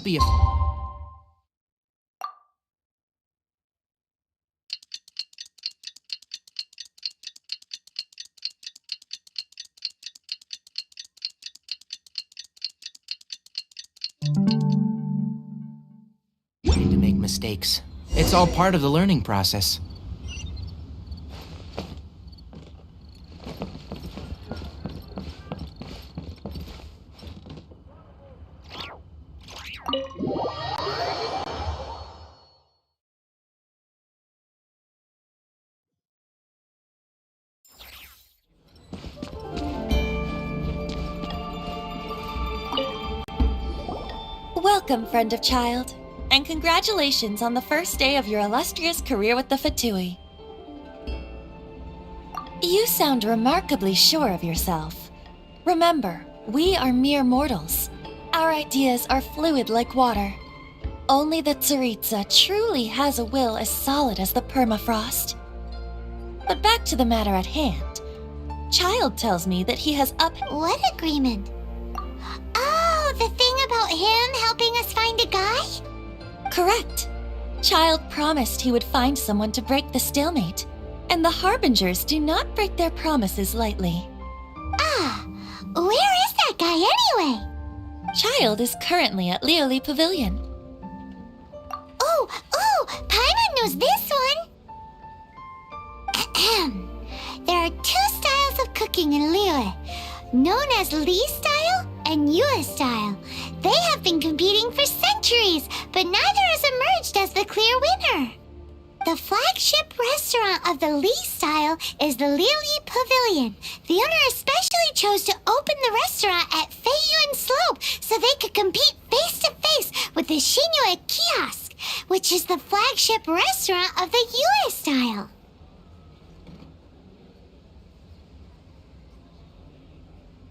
Don't be a... to make mistakes. It's all part of the learning process. Welcome, friend of child, and congratulations on the first day of your illustrious career with the Fatui. You sound remarkably sure of yourself. Remember, we are mere mortals. Our ideas are fluid like water. Only the Tsaritsa truly has a will as solid as the permafrost. But back to the matter at hand. Child tells me that he has What agreement? Oh, the thing about him helping us find a guy? Correct. Child promised he would find someone to break the stalemate, and the Harbingers do not break their promises lightly. Ah, where is that guy anyway? Child is currently at Liyue Pavilion. Oh, Paimon knows this one. There are two styles of cooking in Liyue, known as Li style and Yue style. They have been competing for centuries, but neither has emerged as the clear winner. The flagship restaurant of the Li style is the Liyue Pavilion. The owner especially chose to open the restaurant at Feiyuan Slope so they could compete face-to-face with the Xinyue Kiosk, which is the flagship restaurant of the Yue style.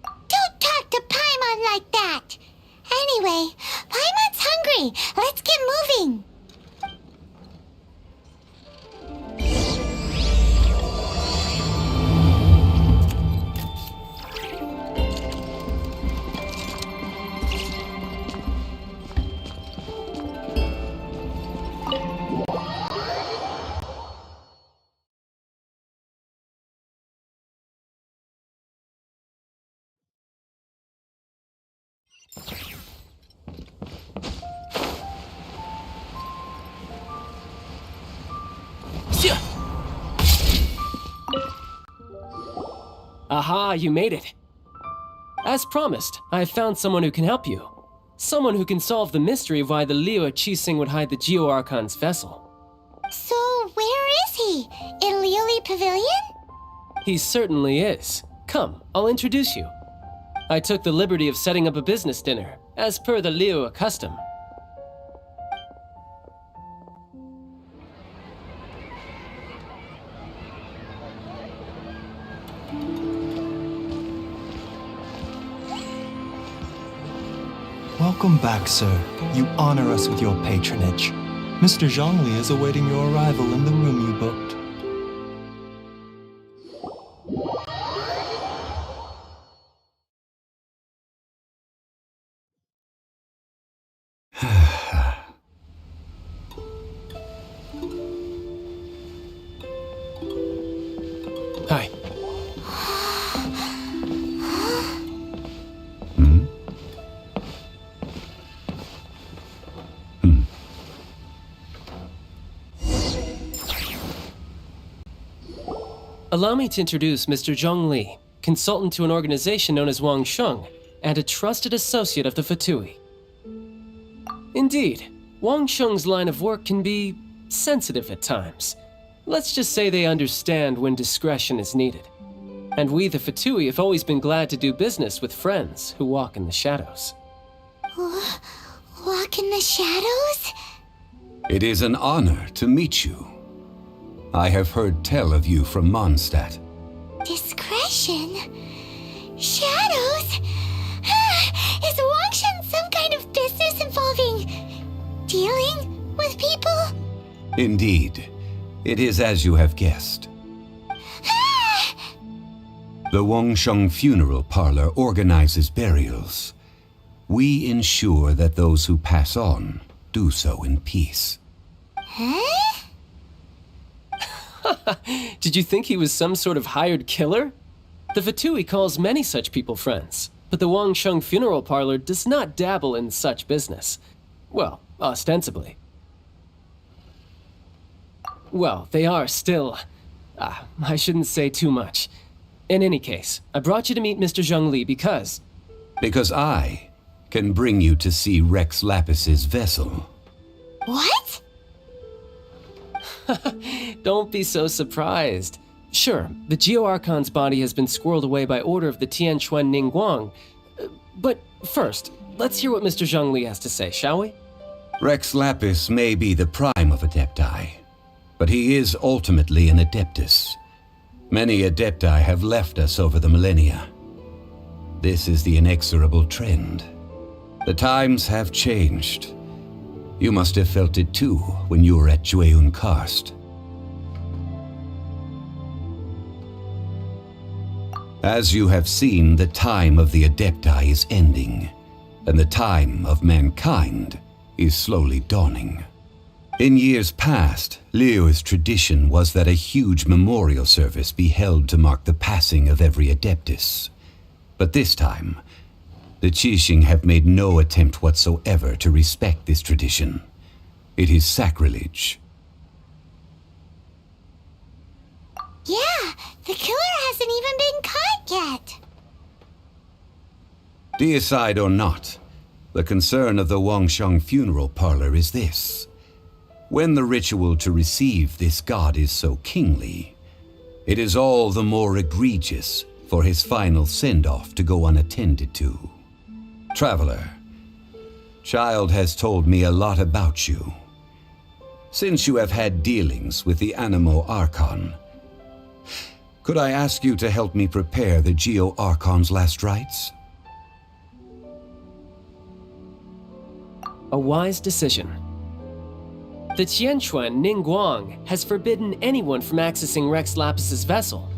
Don't talk to Paimon like that! Anyway, Paimon's hungry. Let's get moving. Aha, you made it. As promised, I have found someone who can help you. Someone who can solve the mystery of why the Liyue Qixing would hide the Geo-Archon's vessel. So, where is he? In Liyue Pavilion? He certainly is. Come, I'll introduce you. I took the liberty of setting up a business dinner, as per the Liyue custom. Welcome back, sir. You honor us with your patronage. Mr. Zhongli is awaiting your arrival in the room you booked. Hi. Allow me to introduce Mr. Zhongli, consultant to an organization known as Wang Sheng, and a trusted associate of the Fatui. Indeed, Wang Sheng's line of work can be sensitive at times. Let's just say they understand when discretion is needed. And we, the Fatui, have always been glad to do business with friends who walk in the shadows. Walk in the shadows? It is an honor to meet you. I have heard tell of you from Mondstadt. Discretion? Shadows? Is Wangshan some kind of business involving dealing with people? Indeed, it is as you have guessed. The Wangsheng Funeral Parlor organizes burials. we ensure that those who pass on do so in peace. Huh? Did you think he was some sort of hired killer? The Fatui calls many such people friends, but the Wangsheng Funeral Parlor does not dabble in such business. Well, ostensibly. Well, they are still... I shouldn't say too much. In any case, I brought you to meet Mr. Zhongli because... Because I can bring you to see Rex Lapis's vessel. What? Don't be so surprised. Sure, the Geo-Archon's body has been squirreled away by order of the Tianquan Ningguang. But first, let's hear what Mr. Zhongli has to say, shall we? Rex Lapis may be the prime of adepti, but he is ultimately an adeptus. Many adepti have left us over the millennia. This is the inexorable trend. The times have changed. You must have felt it too when you were at Jueyun Karst. As you have seen, the time of the adepti is ending, and the time of mankind is slowly dawning. In years past, Liyue's tradition was that a huge memorial service be held to mark the passing of every adeptus. But this time, the Qixing have made no attempt whatsoever to respect this tradition. It is sacrilege. Yeah, the killer hasn't even been caught yet. Deicide or not, the concern of the Wangsheng Funeral Parlor is this. When the ritual to receive this god is so kingly, it is all the more egregious for his final send-off to go unattended to. Traveler, Child has told me a lot about you. Since you have had dealings with the Animo Archon, could I ask you to help me prepare the Geo-Archon's last rites? A wise decision. The Tianquan Ningguang has forbidden anyone from accessing Rex Lapis's vessel,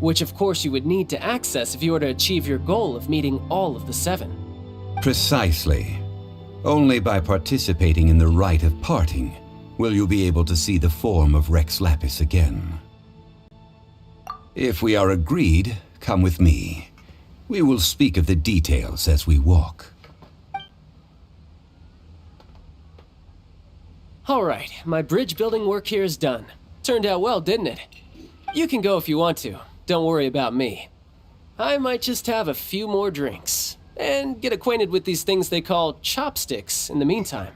which of course you would need to access if you were to achieve your goal of meeting all of the seven. Precisely. Only by participating in the rite of parting will you be able to see the form of Rex Lapis again. If we are agreed, come with me. We will speak of the details as we walk. All right, my bridge building work here is done. Turned out well, didn't it? You can go if you want to. Don't worry about me. I might just have a few more drinks and get acquainted with these things they call chopsticks in the meantime.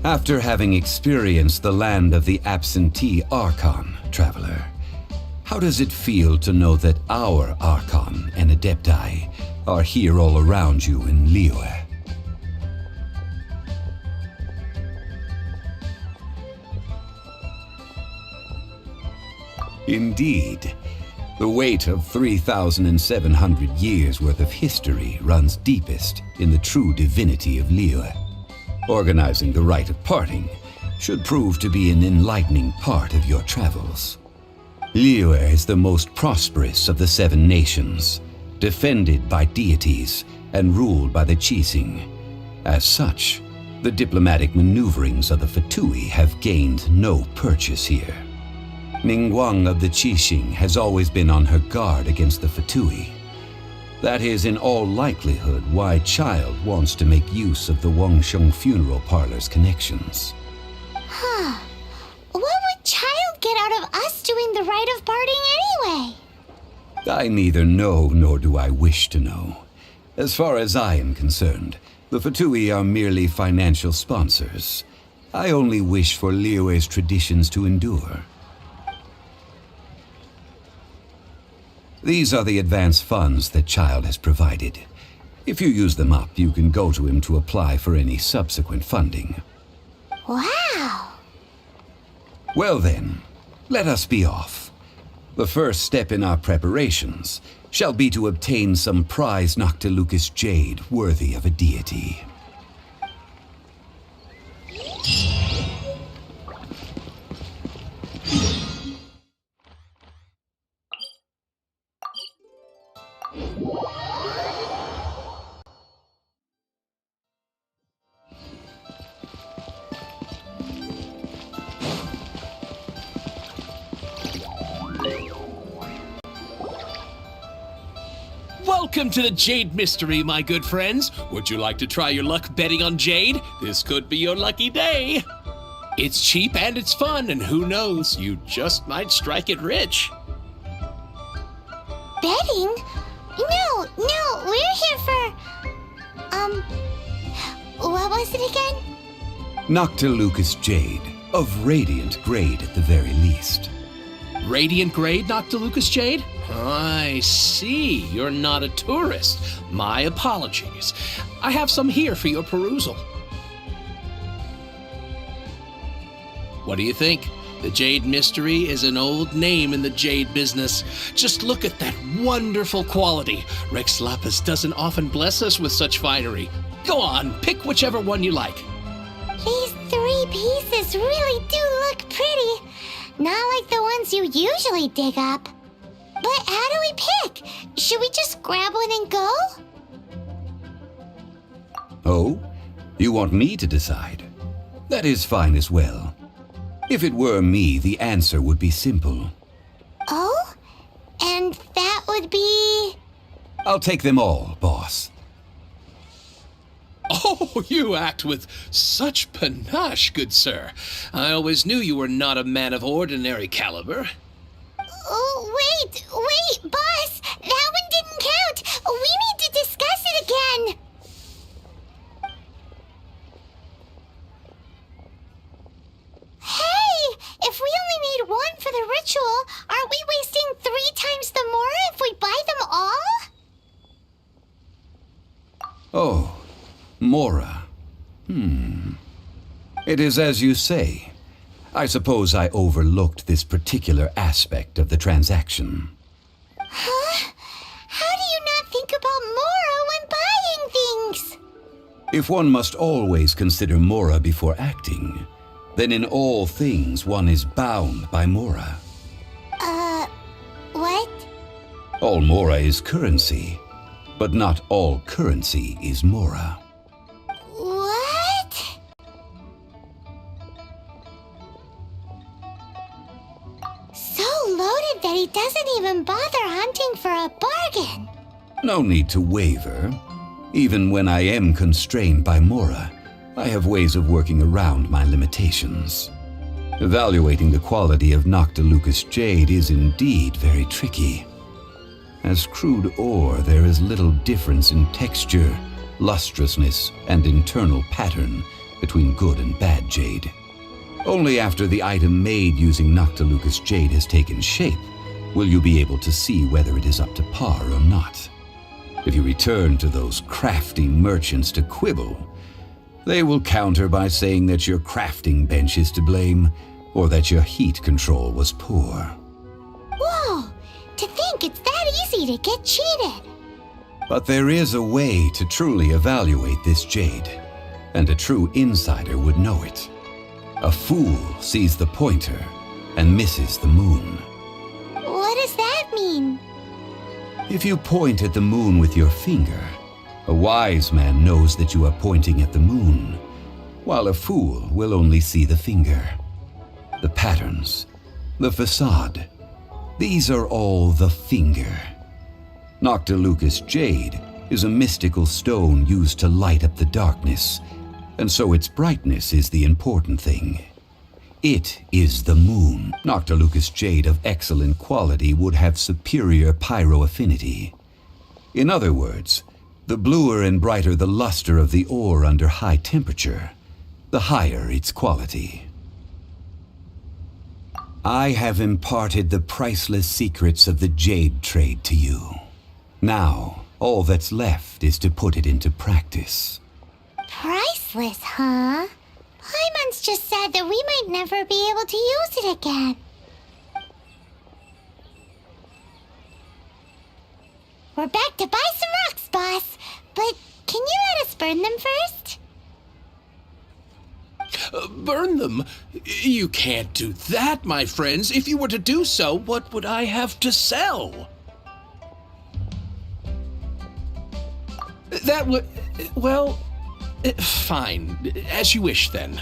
After having experienced the land of the absentee Archon, Traveler, how does it feel to know that our Archon and adepti are here all around you in Liyue? Indeed, the weight of 3,700 years worth of history runs deepest in the true divinity of Liyue. Organizing the rite of parting should prove to be an enlightening part of your travels. Liyue is the most prosperous of the seven nations, defended by deities and ruled by the Qixing. As such, the diplomatic maneuverings of the Fatui have gained no purchase here. Ningguang of the Qixing has always been on her guard against the Fatui. That is in all likelihood why Child wants to make use of the Wangsheng Funeral Parlor's connections. Huh. What would Child get out of us doing the rite of parting anyway? I neither know nor do I wish to know. As far as I am concerned, the Fatui are merely financial sponsors. I only wish for Liyue's traditions to endure. These are the advance funds that Child has provided. If you use them up, you can go to him to apply for any subsequent funding. Wow! Well then, let us be off. The first step in our preparations shall be to obtain some prized Noctilucous jade worthy of a deity. Welcome to the Jade Mystery, my good friends. Would you like to try your luck betting on Jade? This could be your lucky day. It's cheap and it's fun, and who knows, you just might strike it rich. Betting? No, we're here for... what was it again? Noctilucous jade, of radiant grade at the very least. Radiant grade, Noctilucous Jade? I see. You're not a tourist. My apologies. I have some here for your perusal. What do you think? The Jade Mystery is an old name in the jade business. Just look at that wonderful quality. Rex Lapis doesn't often bless us with such finery. Go on, pick whichever one you like. These 3 pieces really do look pretty. Not like the ones you usually dig up. But how do we pick? Should we just grab one and go? Oh? You want me to decide? That is fine as well. If it were me, the answer would be simple. Oh? And that would be... I'll take them all, boss. Oh, you act with such panache, good sir. I always knew you were not a man of ordinary caliber. Oh, wait, boss! That one didn't count! We need to discuss it again! Hey! If we only need one for the ritual, aren't we wasting 3 times the more if we buy them all? Oh, Mora. It is as you say. I suppose I overlooked this particular aspect of the transaction. Huh? How do you not think about Mora when buying things? If one must always consider Mora before acting, then in all things one is bound by Mora. What? All Mora is currency, but not all currency is Mora. What? So loaded that he doesn't even bother hunting for a bargain. No need to waver. Even when I am constrained by Mora, I have ways of working around my limitations. Evaluating the quality of Noctilucous jade is indeed very tricky. As crude ore, there is little difference in texture, lustrousness, and internal pattern between good and bad jade. Only after the item made using Noctilucous jade has taken shape will you be able to see whether it is up to par or not. If you return to those crafty merchants to quibble, they will counter by saying that your crafting bench is to blame, or that your heat control was poor. Whoa! To think it's that easy to get cheated! But there is a way to truly evaluate this jade, and a true insider would know it. A fool sees the pointer and misses the moon. What does that mean? If you point at the moon with your finger, a wise man knows that you are pointing at the moon, while a fool will only see the finger. The patterns, the facade, these are all the finger. Noctilucous jade is a mystical stone used to light up the darkness, and so its brightness is the important thing. It is the moon. Noctilucous jade of excellent quality would have superior pyroaffinity. In other words, the bluer and brighter the luster of the ore under high temperature, the higher its quality. I have imparted the priceless secrets of the Jade trade to you. Now, all that's left is to put it into practice. Priceless, huh? Paimon's just said that we might never be able to use it again. We're back to buy some rocks, boss. But can you let us burn them first? Burn them? You can't do that, my friends. If you were to do so, what would I have to sell? That would... well... fine. As you wish, then.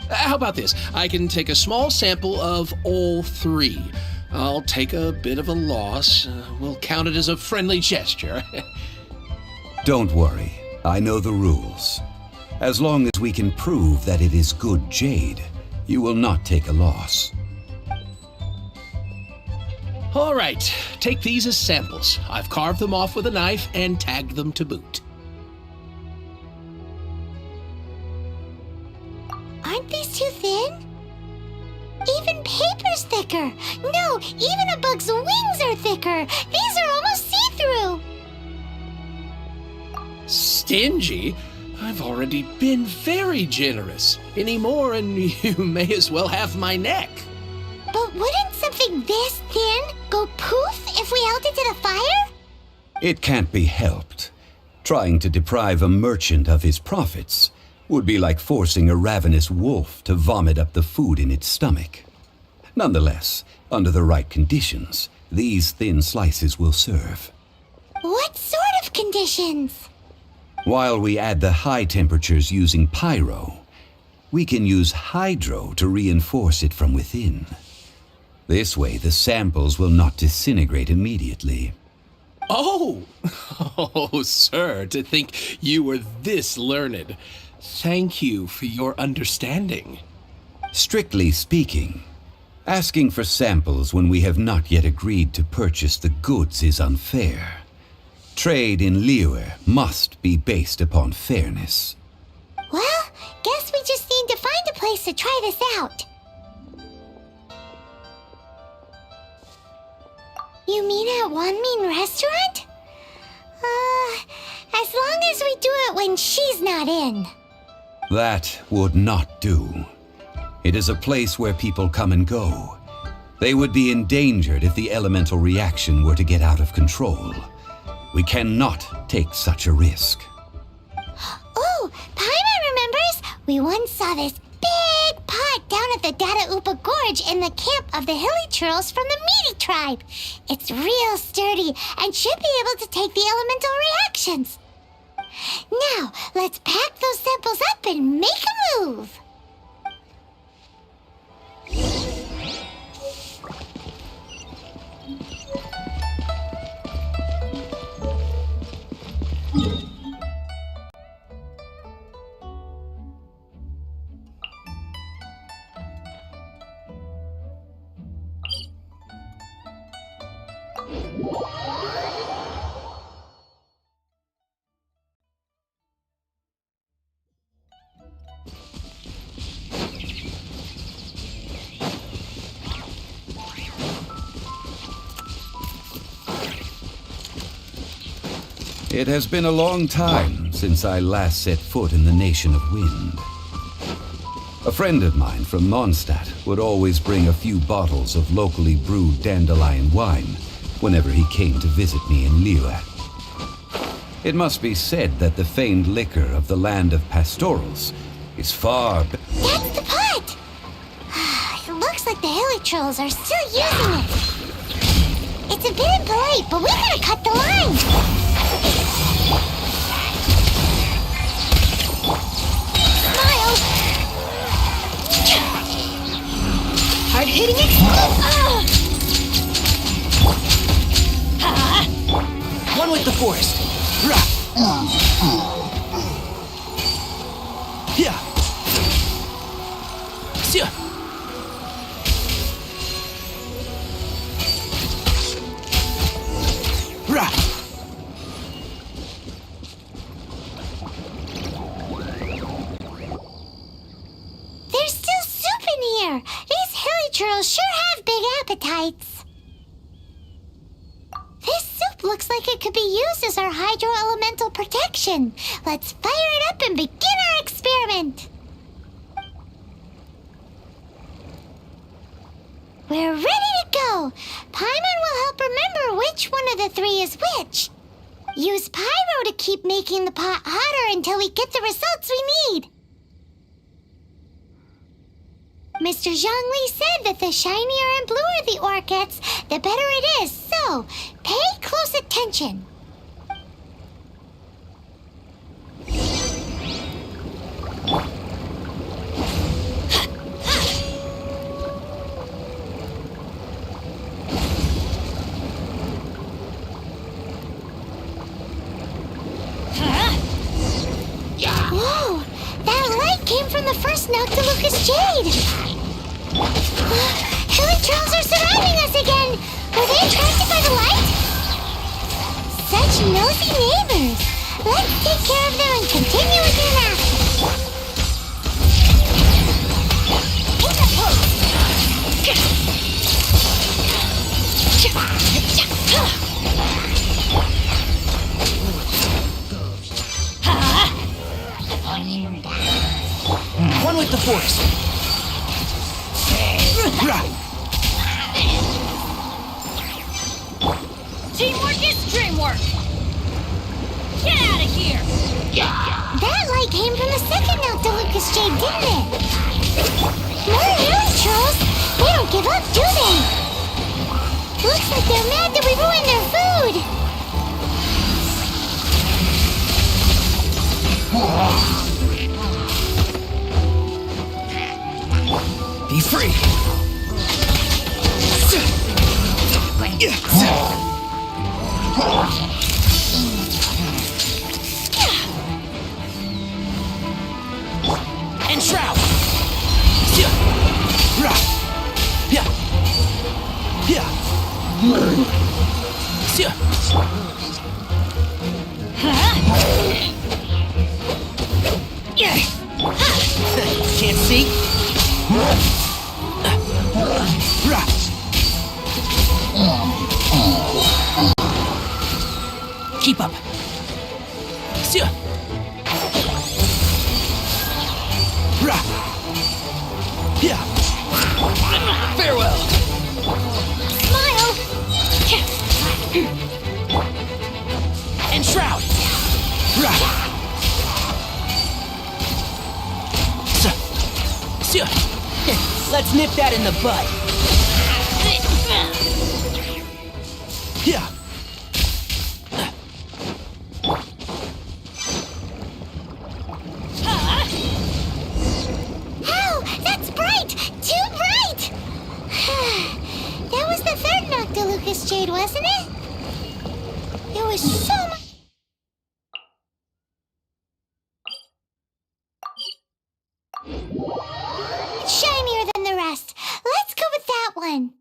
How about this? I can take a small sample of all three. I'll take a bit of a loss. We'll count it as a friendly gesture. Don't worry. I know the rules. As long as we can prove that it is good jade, you will not take a loss. All right, take these as samples. I've carved them off with a knife and tagged them to boot. Aren't these too thin? Even paper's thicker. No, even a bug's wings are thicker. These are almost see-through. Stingy? I've already been very generous. Any more and you may as well have my neck. But wouldn't something this thin go poof if we held it to the fire? It can't be helped. Trying to deprive a merchant of his profits would be like forcing a ravenous wolf to vomit up the food in its stomach. Nonetheless, under the right conditions, these thin slices will serve. What sort of conditions? While we add the high temperatures using pyro, we can use hydro to reinforce it from within. This way, the samples will not disintegrate immediately. Oh! Oh, sir, to think you were this learned. Thank you for your understanding. Strictly speaking, asking for samples when we have not yet agreed to purchase the goods is unfair. Trade in Liyue must be based upon fairness. Well, guess we just need to find a place to try this out. You mean at One Mean Restaurant? As long as we do it when she's not in. That would not do. It is a place where people come and go. They would be endangered if the elemental reaction were to get out of control. We cannot take such a risk. Oh, Paimon remembers! We once saw this big pot down at the Dada Upa Gorge in the camp of the hilly churls from the Meaty tribe. It's real sturdy and should be able to take the elemental reactions. Now, let's pack those samples up and make a move. It has been a long time since I last set foot in the Nation of Wind. A friend of mine from Mondstadt would always bring a few bottles of locally brewed dandelion wine whenever he came to visit me in Liyue. It must be said that the famed liquor of the land of pastorals is far better. That's the pot! It looks like the hilly trolls are still using it. It's a bit impolite, but we gotta cut the line. Smile! Hard-hitting One with the forest. Rah. Yeah. Sia. Rah. There looks like it could be used as our hydro-elemental protection. Let's fire it up and begin our experiment. We're ready to go. Paimon will help remember which one of the three is which. Use pyro to keep making the pot hotter until we get the results we need. Mr. Zhongli said that the shinier and bluer the ore gets, the better it is, so pay close attention. Whoa! That light came from the first Noctilucous Jade! Hilly trolls are surrounding us again! Were they attracted by the light? Such nosy neighbors! Let's take care of them and continue with your nap! Take the pose! One with the force. Teamwork is dreamwork! Get out of here! That light came from the second Noctilucous Jade, didn't it? More hilly trolls! They don't give up, do they? Looks like they're mad that we ruined their food! Be free. And shroud. Can't see. Keep up. Farewell. Smile! And shroud. Let's nip that in the bud. Ow! That's bright! Too bright! That was the third Noctilucous Jade, wasn't it? It was so much... shinier than the rest. Let's go with that one.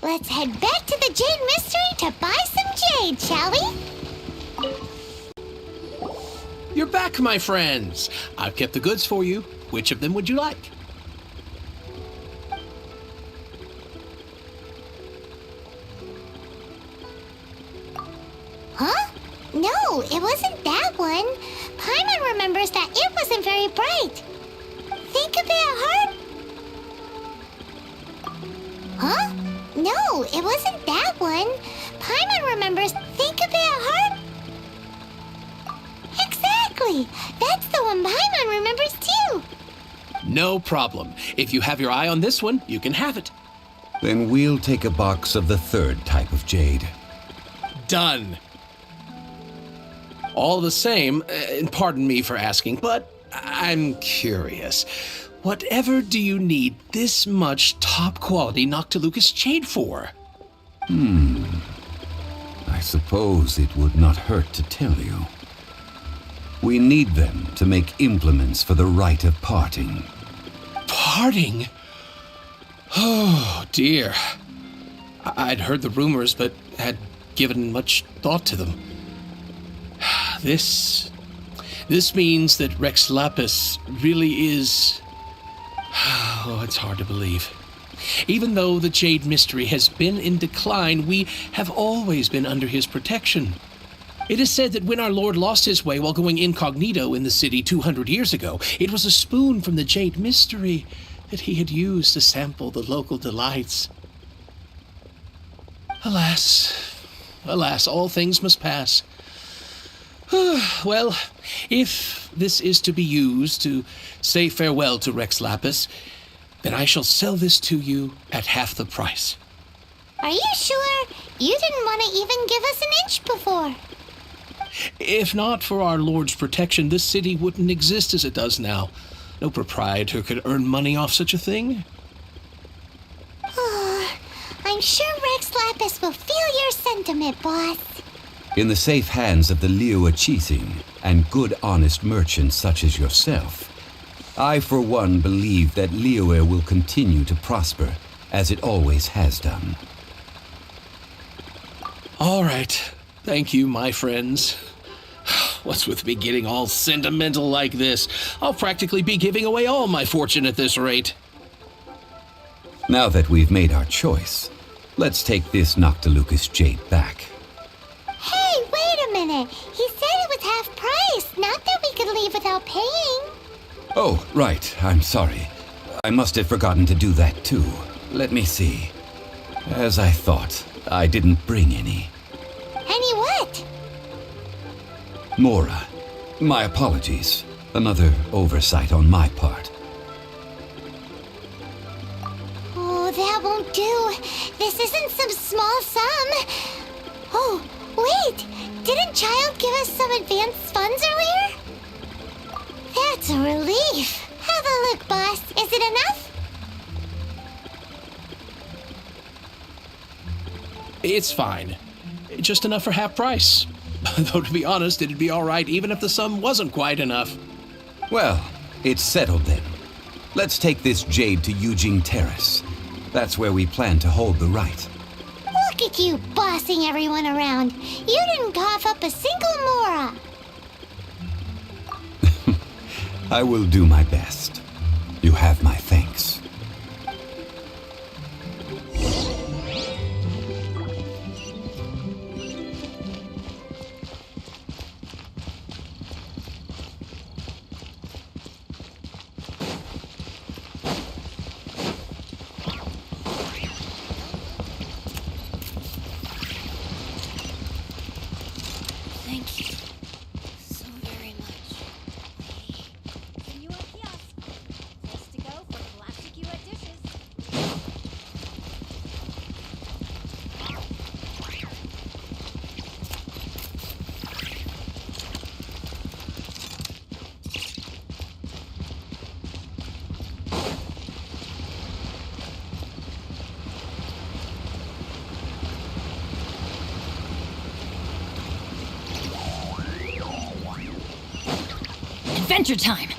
Let's head back to the Jade Mystery to buy some jade, shall we? You're back, my friends. I've kept the goods for you. Which of them would you like? Huh? No, it wasn't that one. Paimon remembers that it wasn't very bright. Think a bit hard. Huh? No, it wasn't that one. Paimon remembers think a bit hard. Exactly. That's the one Paimon remembers too. No problem. If you have your eye on this one, you can have it. Then we'll take a box of the third type of jade. Done. All the same, and pardon me for asking, but I'm curious. Whatever do you need this much top-quality Noctilucous Jade for? I suppose it would not hurt to tell you. We need them to make implements for the rite of parting. Parting? Oh, dear. I'd heard the rumors, but had given much thought to them. This means that Rex Lapis really is... Oh, it's hard to believe. Even though the Jade Mystery has been in decline, we have always been under his protection. It is said that when our Lord lost his way while going incognito in the city 200 years ago, it was a spoon from the Jade Mystery that he had used to sample the local delights. Alas, alas, all things must pass. Well, if this is to be used to say farewell to Rex Lapis, then I shall sell this to you at half the price. Are you sure? You didn't want to even give us an inch before. If not for our Lord's protection, this city wouldn't exist as it does now. No proprietor could earn money off such a thing. I'm sure Rex Lapis will feel your sentiment, boss. In the safe hands of the Liyue Qixing and good honest merchants such as yourself, I for one believe that Liyue will continue to prosper as it always has done. All right. Thank you, my friends. What's with me getting all sentimental like this? I'll practically be giving away all my fortune at this rate. Now that we've made our choice, let's take this Noctilucous jade back. Hey, wait a minute. He said it was half price, not that we could leave without paying. Oh, right. I'm sorry. I must have forgotten to do that too. Let me see. As I thought, I didn't bring any. Any what? Mora, my apologies. Another oversight on my part. Oh, that won't do. This isn't some small sum. Oh, wait. Didn't Child give us some advanced funds earlier? That's a relief. Have a look, boss. Is it enough? It's fine. Just enough for half price. Though, to be honest, it'd be all right even if the sum wasn't quite enough. Well, it's settled then. Let's take this jade to Yujing Terrace. That's where we plan to hold the rite. Look at you bossing everyone around. You didn't cough up a single mora. I will do my best. You have my thanks. Thank you so very much. See you at kiosk. Place to go for plastic you at dishes. Adventure time!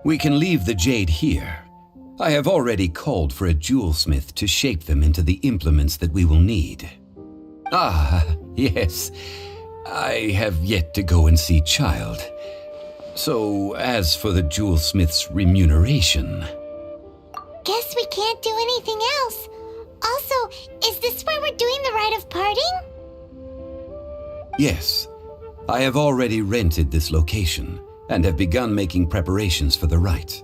We can leave the jade here. I have already called for a jewelsmith to shape them into the implements that we will need. Ah, yes. I have yet to go and see Child. So, as for the jewelsmith's remuneration... Guess we can't do anything else. Also, is this where we're doing the rite of parting? Yes, I have already rented this location and have begun making preparations for the rite.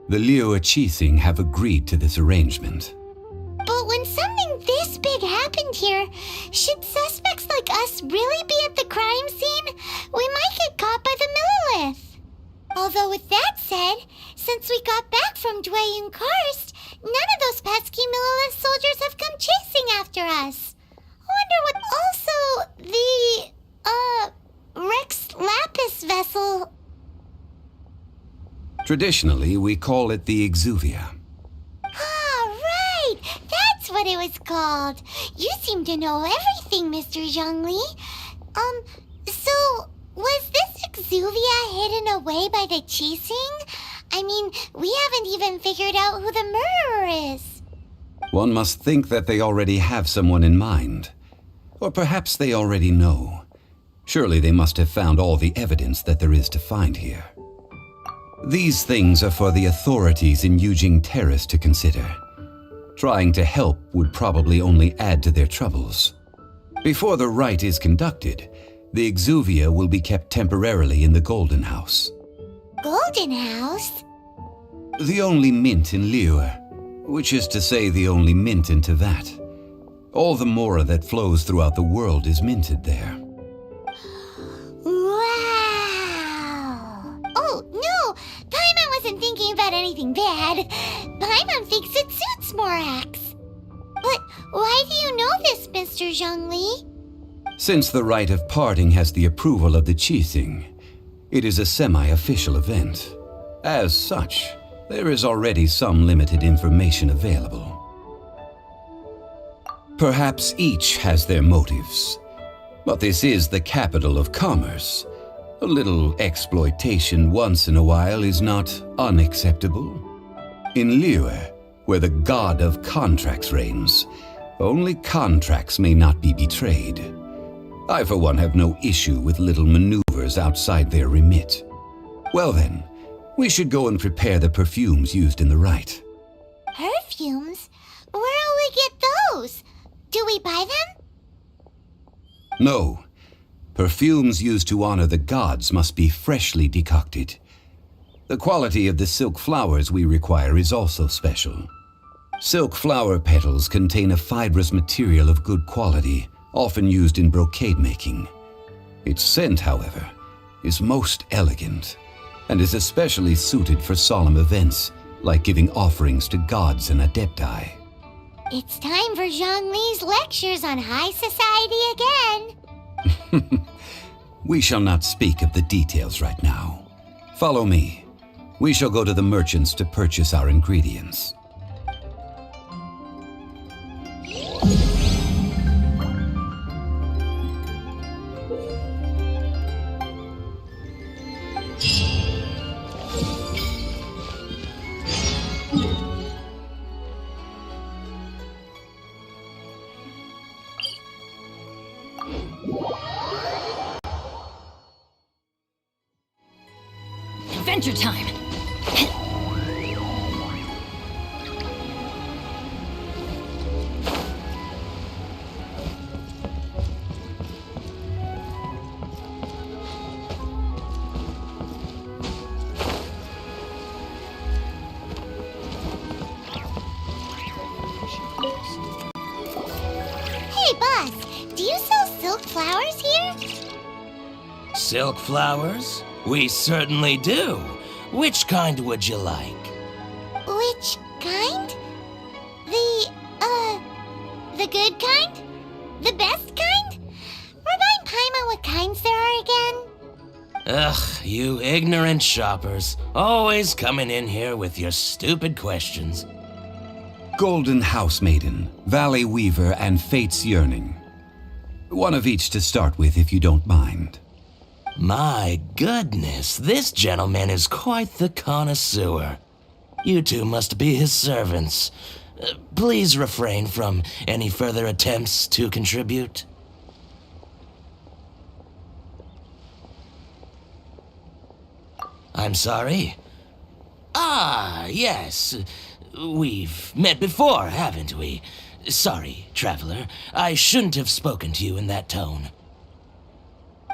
The Liyue Qixing have agreed to this arrangement. But when something this big happened here, should suspects like us really be at the crime scene? We might get caught by the Millilith. Although with that said, since we got back from Dwayne Karst, none of those pesky Millilith soldiers have come chasing after us. Wonder what also the, Rex Lapis vessel... Traditionally, we call it the exuvia. Ah, right! That's what it was called. You seem to know everything, Mr. Zhongli. So, was this exuvia hidden away by the Qixing? I mean, we haven't even figured out who the murderer is. One must think that they already have someone in mind. Or perhaps they already know. Surely they must have found all the evidence that there is to find here. These things are for the authorities in Yujing Terrace to consider. Trying to help would probably only add to their troubles. Before the rite is conducted, the exuvia will be kept temporarily in the Golden House. Golden House? The only mint in Liyue, which is to say the only mint in Tevat. All the mora that flows throughout the world is minted there. Wow! Oh, no! Paimon wasn't thinking about anything bad. Paimon thinks it suits Morax. But why do you know this, Mr. Zhongli? Since the rite of parting has the approval of the Qixing, it is a semi-official event. As such, there is already some limited information available. Perhaps each has their motives, but this is the capital of commerce. A little exploitation once in a while is not unacceptable. In Liyue, where the god of contracts reigns, only contracts may not be betrayed. I, for one, have no issue with little maneuvers outside their remit. Well then, we should go and prepare the perfumes used in the rite. Perfumes? Where will we get those? Do we buy them? No. Perfumes used to honor the gods must be freshly decocted. The quality of the silk flowers we require is also special. Silk flower petals contain a fibrous material of good quality, often used in brocade making. Its scent, however, is most elegant, and is especially suited for solemn events, like giving offerings to gods and adepti. It's time for Zhongli's lectures on high society again. We shall not speak of the details right now. Follow me. We shall go to the merchants to purchase our ingredients. Adventure time! Hey, boss, do you sell silk flowers here? Silk flowers? We certainly do. Which kind would you like? Which kind? The good kind? The best kind? Remind Paimon what kinds there are again? Ugh, you ignorant shoppers. Always coming in here with your stupid questions. Golden House Maiden, Valley Weaver, and Fate's Yearning. One of each to start with, if you don't mind. My goodness, this gentleman is quite the connoisseur. You two must be his servants. Please refrain from any further attempts to contribute. I'm sorry? Ah, yes. We've met before, haven't we? Sorry, traveler. I shouldn't have spoken to you in that tone.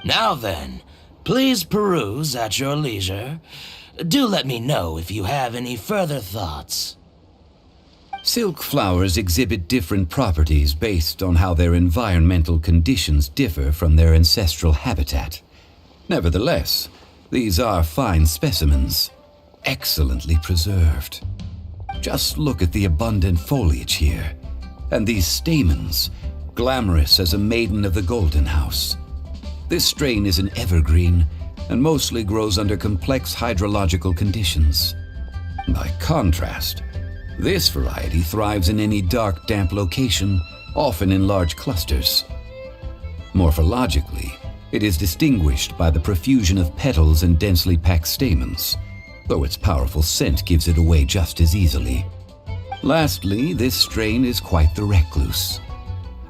Now then, please peruse at your leisure. Do let me know if you have any further thoughts. Silk flowers exhibit different properties based on how their environmental conditions differ from their ancestral habitat. Nevertheless, these are fine specimens, excellently preserved. Just look at the abundant foliage here, and these stamens, glamorous as a maiden of the Golden House. This strain is an evergreen, and mostly grows under complex hydrological conditions. By contrast, this variety thrives in any dark, damp location, often in large clusters. Morphologically, it is distinguished by the profusion of petals and densely packed stamens, though its powerful scent gives it away just as easily. Lastly, this strain is quite the recluse.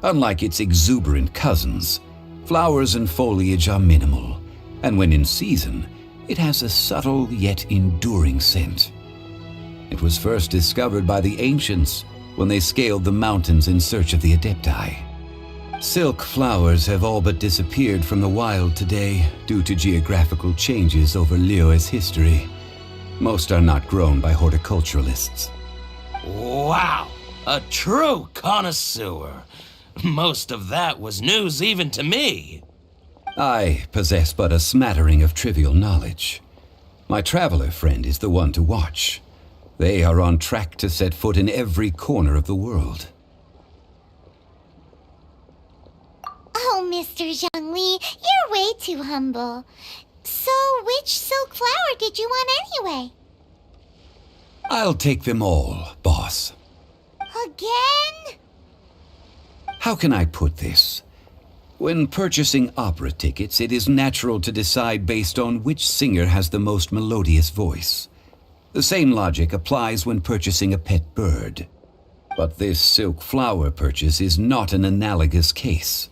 Unlike its exuberant cousins, flowers and foliage are minimal, and when in season, it has a subtle yet enduring scent. It was first discovered by the ancients when they scaled the mountains in search of the adepti. Silk flowers have all but disappeared from the wild today due to geographical changes over Liyue's history. Most are not grown by horticulturalists. Wow! A true connoisseur. Most of that was news even to me. I possess but a smattering of trivial knowledge. My traveler friend is the one to watch. They are on track to set foot in every corner of the world. Oh, Mr. Zhongli, you're way too humble. So, which silk flower did you want anyway? I'll take them all, boss. Again? How can I put this? When purchasing opera tickets, it is natural to decide based on which singer has the most melodious voice. The same logic applies when purchasing a pet bird. But this silk flower purchase is not an analogous case.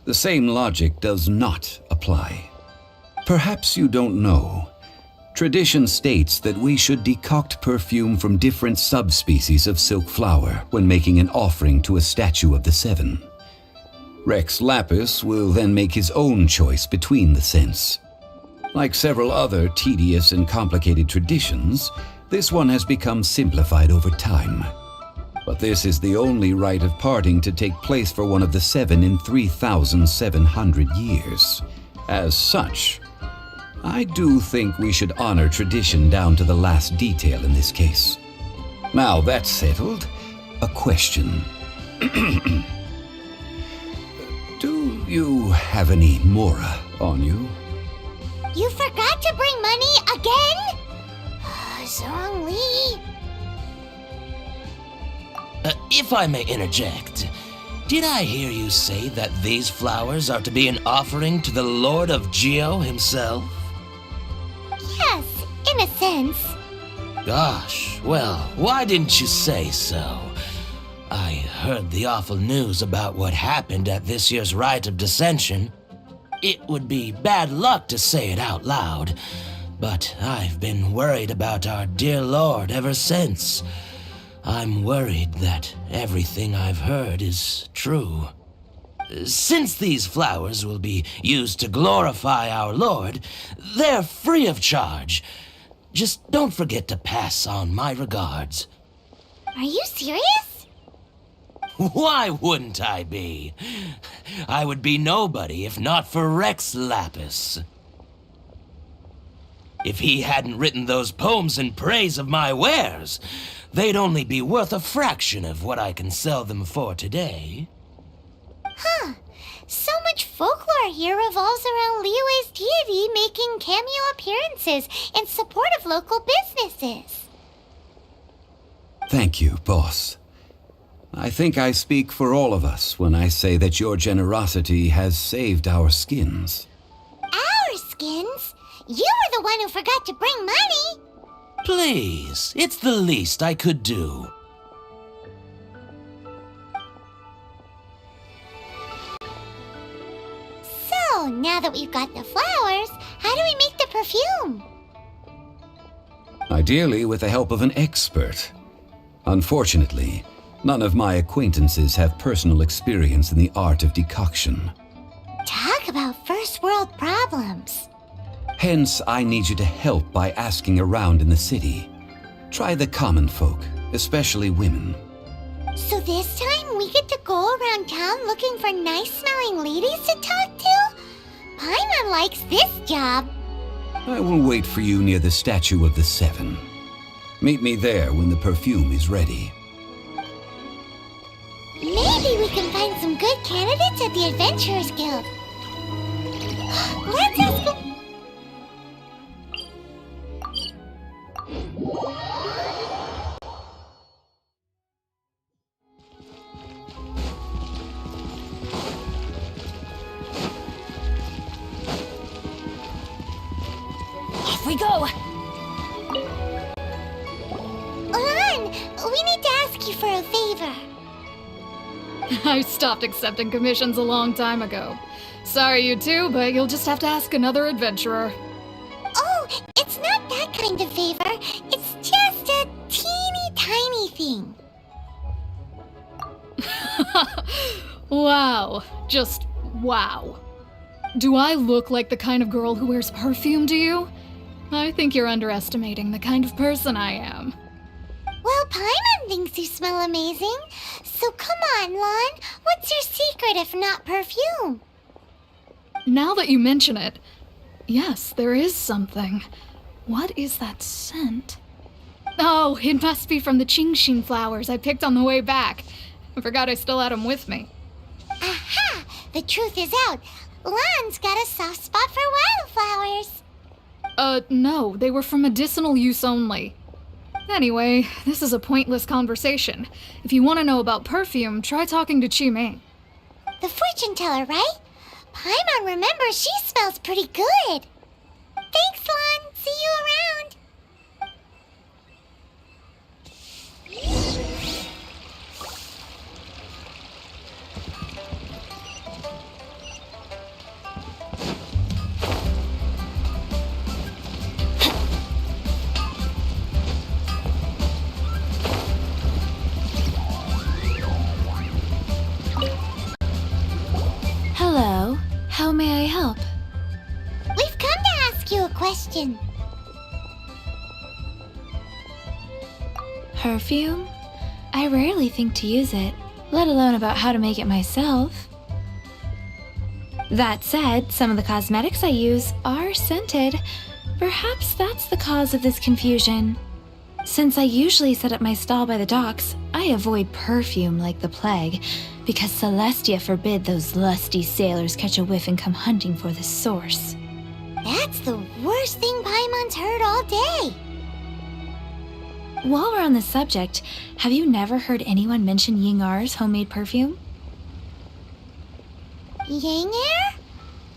The same logic does not apply. Perhaps you don't know. Tradition states that we should decoct perfume from different subspecies of silk flower when making an offering to a statue of the seven. Rex Lapis will then make his own choice between the scents. Like several other tedious and complicated traditions, this one has become simplified over time. But this is the only rite of parting to take place for one of the seven in 3,700 years. As such, I do think we should honor tradition down to the last detail in this case. Now that's settled, a question. Do you have any mora on you? You forgot to bring money again? Zhongli. If I may interject, did I hear you say that these flowers are to be an offering to the Lord of Geo himself? Yes, in a sense. Gosh, well, why didn't you say so? I heard the awful news about what happened at this year's Rite of Dissension. It would be bad luck to say it out loud, but I've been worried about our dear Lord ever since. I'm worried that everything I've heard is true. Since these flowers will be used to glorify our Lord, they're free of charge. Just don't forget to pass on my regards. Are you serious? Why wouldn't I be? I would be nobody if not for Rex Lapis. If he hadn't written those poems in praise of my wares, they'd only be worth a fraction of what I can sell them for today. Huh. So much folklore here revolves around Liyue's deity making cameo appearances in support of local businesses. Thank you, boss. I think I speak for all of us when I say that your generosity has saved our skins. Our skins? You were the one who forgot to bring money. Please, it's the least I could do. So, now that we've got the flowers, how do we make the perfume? Ideally with the help of an expert. Unfortunately, none of my acquaintances have personal experience in the art of decoction. Talk about first world problems. Hence, I need you to help by asking around in the city. Try the common folk, especially women. So this time we get to go around town looking for nice-smelling ladies to talk to? Paimon likes this job. I will wait for you near the statue of the Seven. Meet me there when the perfume is ready. Maybe we can find some good candidates at the Adventurers Guild. Let's ask them. we need to ask you for a favor. I stopped accepting commissions a long time ago. Sorry, you two, but you'll just have to ask another adventurer. Oh, it's not that kind of favor. It's just a teeny tiny thing. Wow. Just wow. Do I look like the kind of girl who wears perfume to you? I think you're underestimating the kind of person I am. Well, Paimon thinks you smell amazing. So come on, Lon. What's your secret if not perfume? Now that you mention it, yes, there is something. What is that scent? Oh, it must be from the Qixing flowers I picked on the way back. I forgot I still had them with me. Aha! The truth is out. Lon's got a soft spot for wildflowers. No, they were for medicinal use only. Anyway, this is a pointless conversation. If you want to know about perfume, try talking to Qixing. The fortune teller, right? Paimon remembers she smells pretty good. Thanks, Lon. See you around. Hello. How may I help? We've come to ask you a question. Perfume? I rarely think to use it, let alone about how to make it myself. That said, some of the cosmetics I use are scented. Perhaps that's the cause of this confusion. Since I usually set up my stall by the docks, I avoid perfume like the plague, because Celestia forbid those lusty sailors catch a whiff and come hunting for the source. That's the worst thing Paimon's heard all day. While we're on the subject, have you never heard anyone mention Yingar's homemade perfume? Yingar?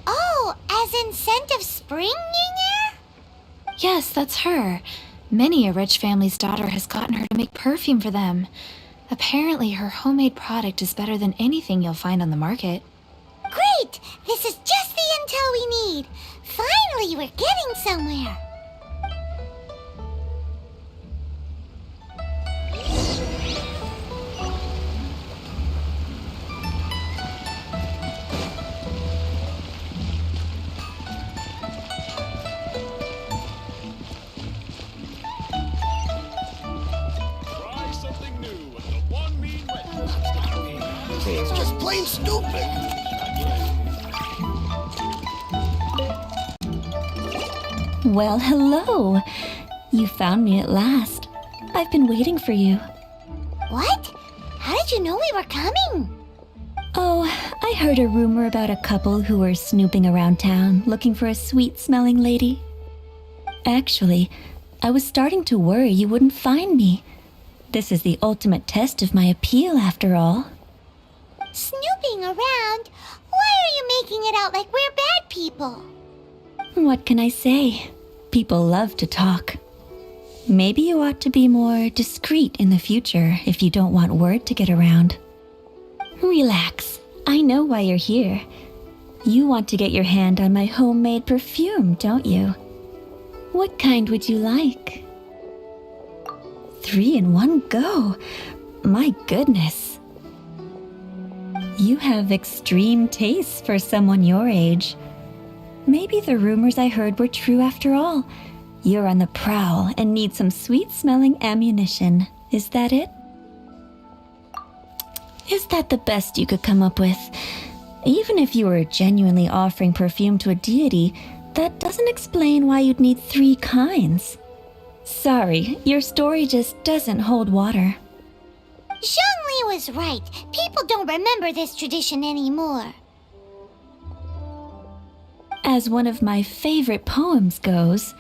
Oh, as in scent of spring Yingar? Yes, that's her. Many a rich family's daughter has gotten her to make perfume for them. Apparently, her homemade product is better than anything you'll find on the market. Great! This is just the intel we need. Finally, we're getting somewhere. Try something new with the one mean red. It's just plain stupid. Well, hello. You found me at last. I've been waiting for you. What? How did you know we were coming? Oh, I heard a rumor about a couple who were snooping around town looking for a sweet-smelling lady. Actually, I was starting to worry you wouldn't find me. This is the ultimate test of my appeal, after all. Snooping around? Why are you making it out like we're bad people? What can I say? People love to talk. Maybe you ought to be more discreet in the future if you don't want word to get around. Relax. I know why you're here. You want to get your hand on my homemade perfume, don't you? What kind would you like? 3 in one go. My goodness. You have extreme tastes for someone your age. Maybe the rumors I heard were true after all. You're on the prowl and need some sweet-smelling ammunition. Is that it? Is that the best you could come up with? Even if you were genuinely offering perfume to a deity, that doesn't explain why you'd need 3 kinds. Sorry, your story just doesn't hold water. Zhongli was right. People don't remember this tradition anymore. As one of my favorite poems goes,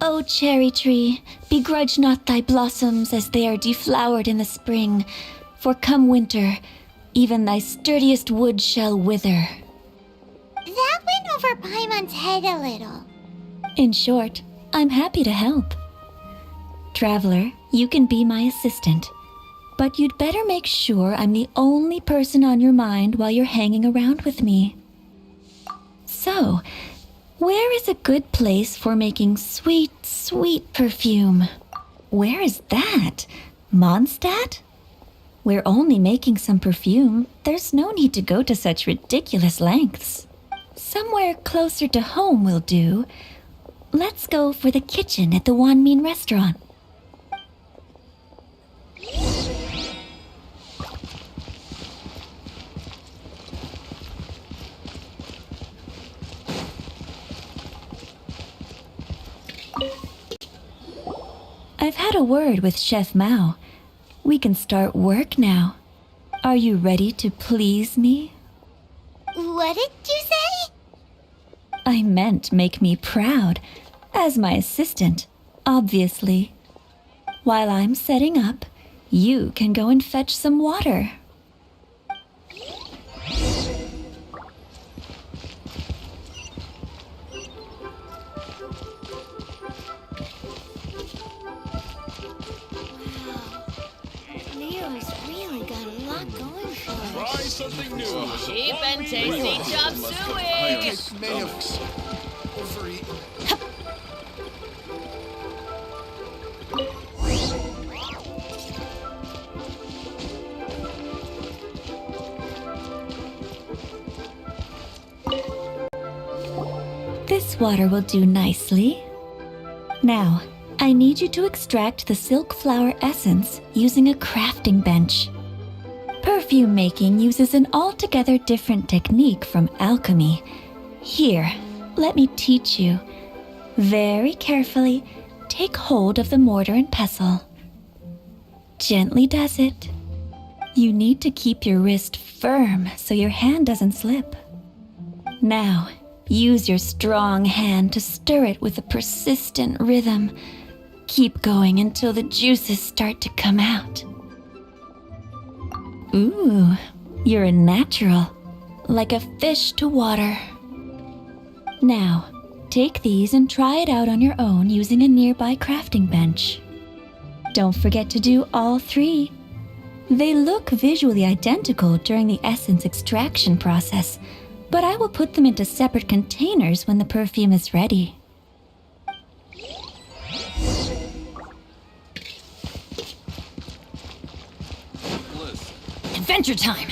"O cherry tree, begrudge not thy blossoms as they are deflowered in the spring, for come winter, even thy sturdiest wood shall wither." That went over Paimon's head a little. In short, I'm happy to help. Traveler, you can be my assistant. But you'd better make sure I'm the only person on your mind while you're hanging around with me. So, where is a good place for making sweet, sweet perfume? Where is that? Mondstadt? We're only making some perfume. There's no need to go to such ridiculous lengths. Somewhere closer to home will do. Let's go for the kitchen at the Wanmin restaurant. I've had a word with Chef Mao. We can start work now. Are you ready to please me? What did you say? I meant make me proud. As my assistant, obviously. While I'm setting up, you can go and fetch some water. Liyue's really got a lot going for her. Try something new. Cheap and tasty chop suey. May have overeaten. This water will do nicely. Now, I need you to extract the silk flower essence using a crafting bench. Perfume making uses an altogether different technique from alchemy. Here, let me teach you. Very carefully, take hold of the mortar and pestle. Gently does it. You need to keep your wrist firm so your hand doesn't slip. Now, use your strong hand to stir it with a persistent rhythm. Keep going until the juices start to come out. Ooh, you're a natural, like a fish to water. Now, take these and try it out on your own using a nearby crafting bench. Don't forget to do all three. They look visually identical during the essence extraction process, but I will put them into separate containers when the perfume is ready. Adventure time!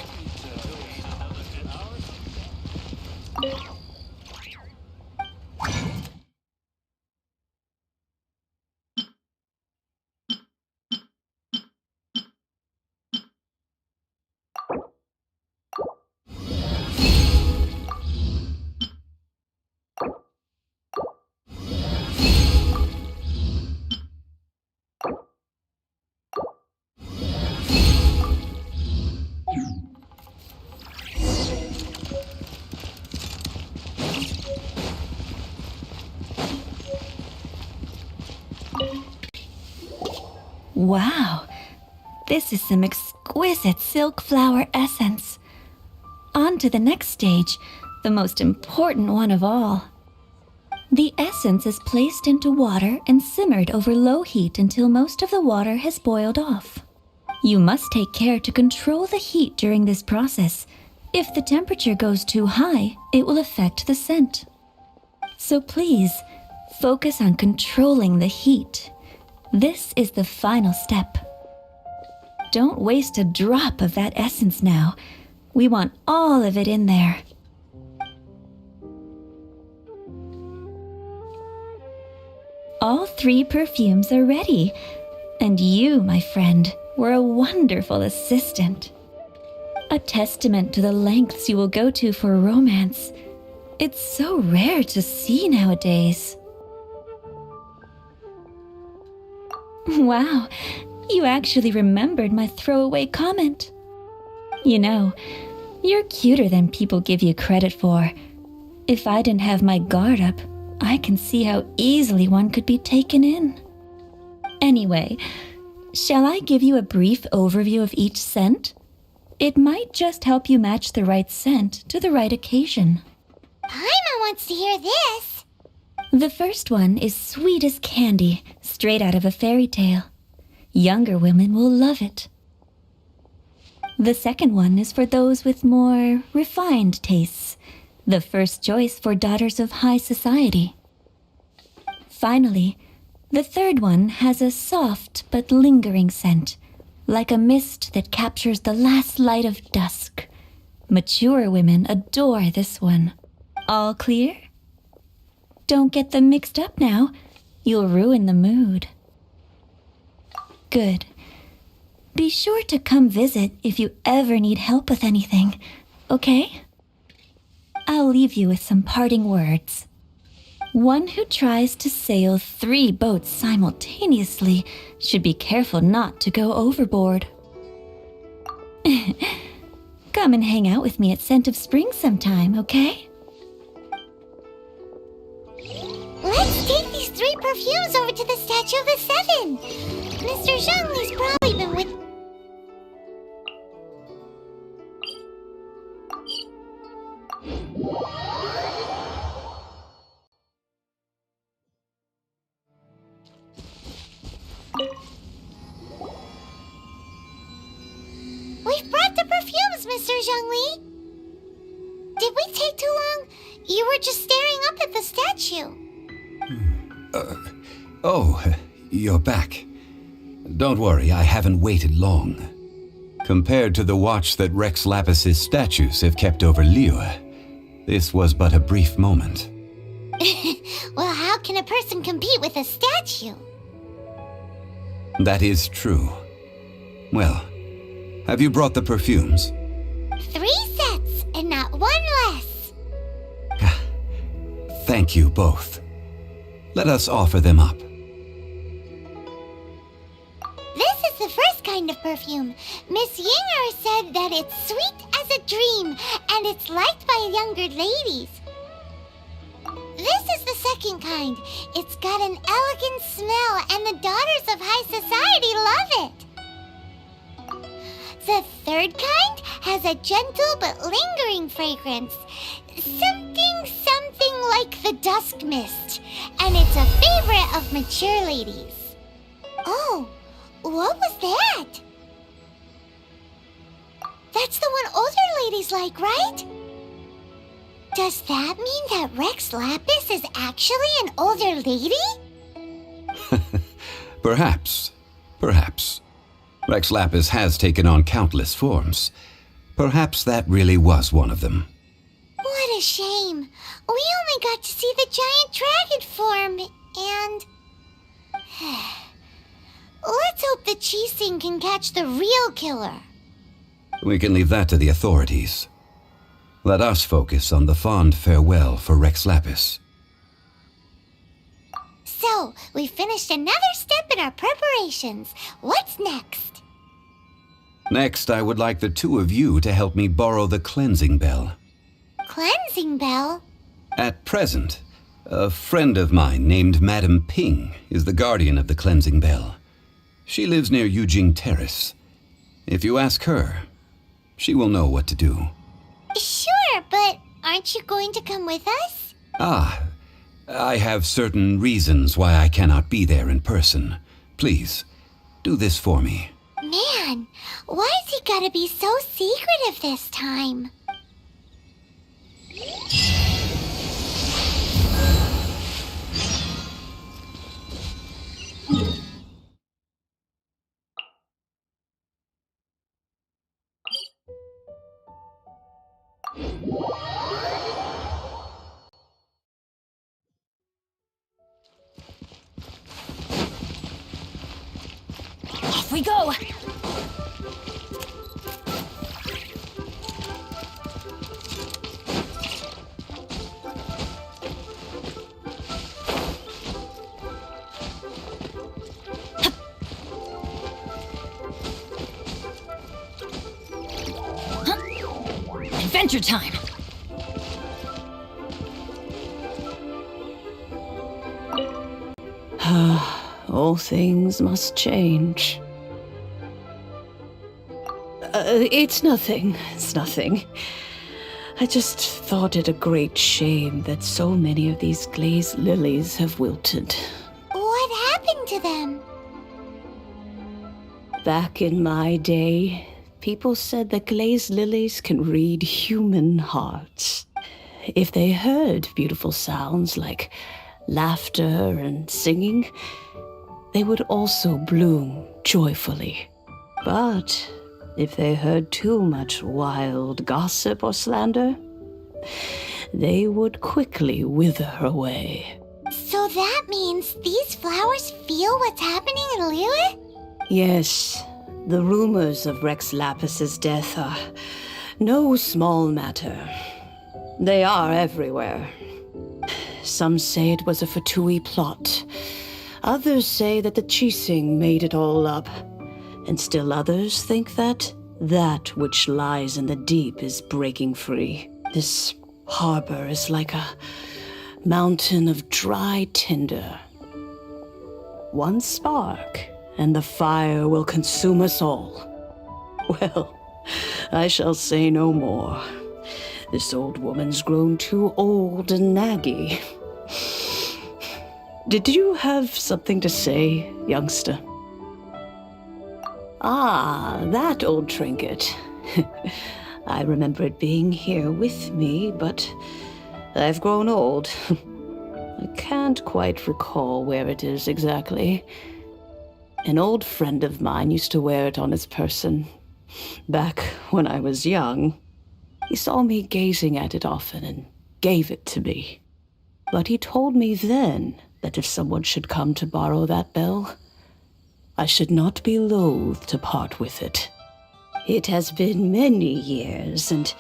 Wow, this is some exquisite silk flower essence. On to the next stage, the most important one of all. The essence is placed into water and simmered over low heat until most of the water has boiled off. You must take care to control the heat during this process. If the temperature goes too high, it will affect the scent. So please, focus on controlling the heat. This is the final step. Don't waste a drop of that essence now. We want all of it in there. All three perfumes are ready. And you, my friend, were a wonderful assistant. A testament to the lengths you will go to for romance. It's so rare to see nowadays. Wow, you actually remembered my throwaway comment. You know, you're cuter than people give you credit for. If I didn't have my guard up, I can see how easily one could be taken in. Anyway, shall I give you a brief overview of each scent? It might just help you match the right scent to the right occasion. Paimon wants to hear this. The first one is sweet as candy, straight out of a fairy tale. Younger women will love it. The second one is for those with more refined tastes, the first choice for daughters of high society. Finally, the third one has a soft but lingering scent, like a mist that captures the last light of dusk. Mature women adore this one. All clear? Don't get them mixed up now. You'll ruin the mood. Good. Be sure to come visit if you ever need help with anything, okay? I'll leave you with some parting words. One who tries to sail 3 boats simultaneously should be careful not to go overboard. Come and hang out with me at Scent of Spring sometime, okay? Let's take these 3 perfumes over to the Statue of the Seven. Mr. Zhongli's probably been with... We've brought the perfumes, Mr. Zhongli. Did we take too long? You were just staring up at the statue. You're back. Don't worry, I haven't waited long. Compared to the watch that Rex Lapis's statues have kept over Liyue, this was but a brief moment. Well, how can a person compete with a statue? That is true. Well, have you brought the perfumes? 3 sets, and not 1 less. Thank you both. Let us offer them up. This is the first kind of perfume. Miss Yinger said that it's sweet as a dream, and it's liked by younger ladies. This is the second kind. It's got an elegant smell, and the daughters of high society love it. The third kind has a gentle but lingering fragrance. Something like the dusk mist. And it's a favorite of mature ladies. Oh, what was that? That's the one older ladies like, right? Does that mean that Rex Lapis is actually an older lady? Perhaps. Rex Lapis has taken on countless forms. Perhaps that really was one of them. What a shame. We only got to see the giant dragon form, and... Let's hope the Qixing can catch the real killer. We can leave that to the authorities. Let us focus on the fond farewell for Rex Lapis. So, we finished another step in our preparations. What's next? Next, I would like the 2 of you to help me borrow the cleansing bell. Cleansing bell? At present, a friend of mine named Madame Ping is the guardian of the cleansing bell. She lives near Yujing Terrace. If you ask her, she will know what to do. Sure, but aren't you going to come with us? I have certain reasons why I cannot be there in person. Please, do this for me. Man, why's he gotta be so secretive this time? Off we go! Adventure time! All things must change. It's nothing. I just thought it a great shame that so many of these glazed lilies have wilted. What happened to them? Back in my day, people said that glazed lilies can read human hearts. If they heard beautiful sounds like laughter and singing, they would also bloom joyfully. But if they heard too much wild gossip or slander, they would quickly wither away. So that means these flowers feel what's happening in Liyue? Yes, the rumors of Rex Lapis's death are no small matter. They are everywhere. Some say it was a Fatui plot. Others say that the Qixing made it all up. And still others think that which lies in the deep is breaking free. This harbor is like a mountain of dry tinder. One spark, and the fire will consume us all. Well, I shall say no more. This old woman's grown too old and naggy. Did you have something to say, youngster? Ah, that old trinket. I remember it being here with me, but I've grown old. I can't quite recall where it is exactly. An old friend of mine used to wear it on his person, back when I was young. He saw me gazing at it often and gave it to me. But he told me then that if someone should come to borrow that bell, I should not be loath to part with it. It has been many years, and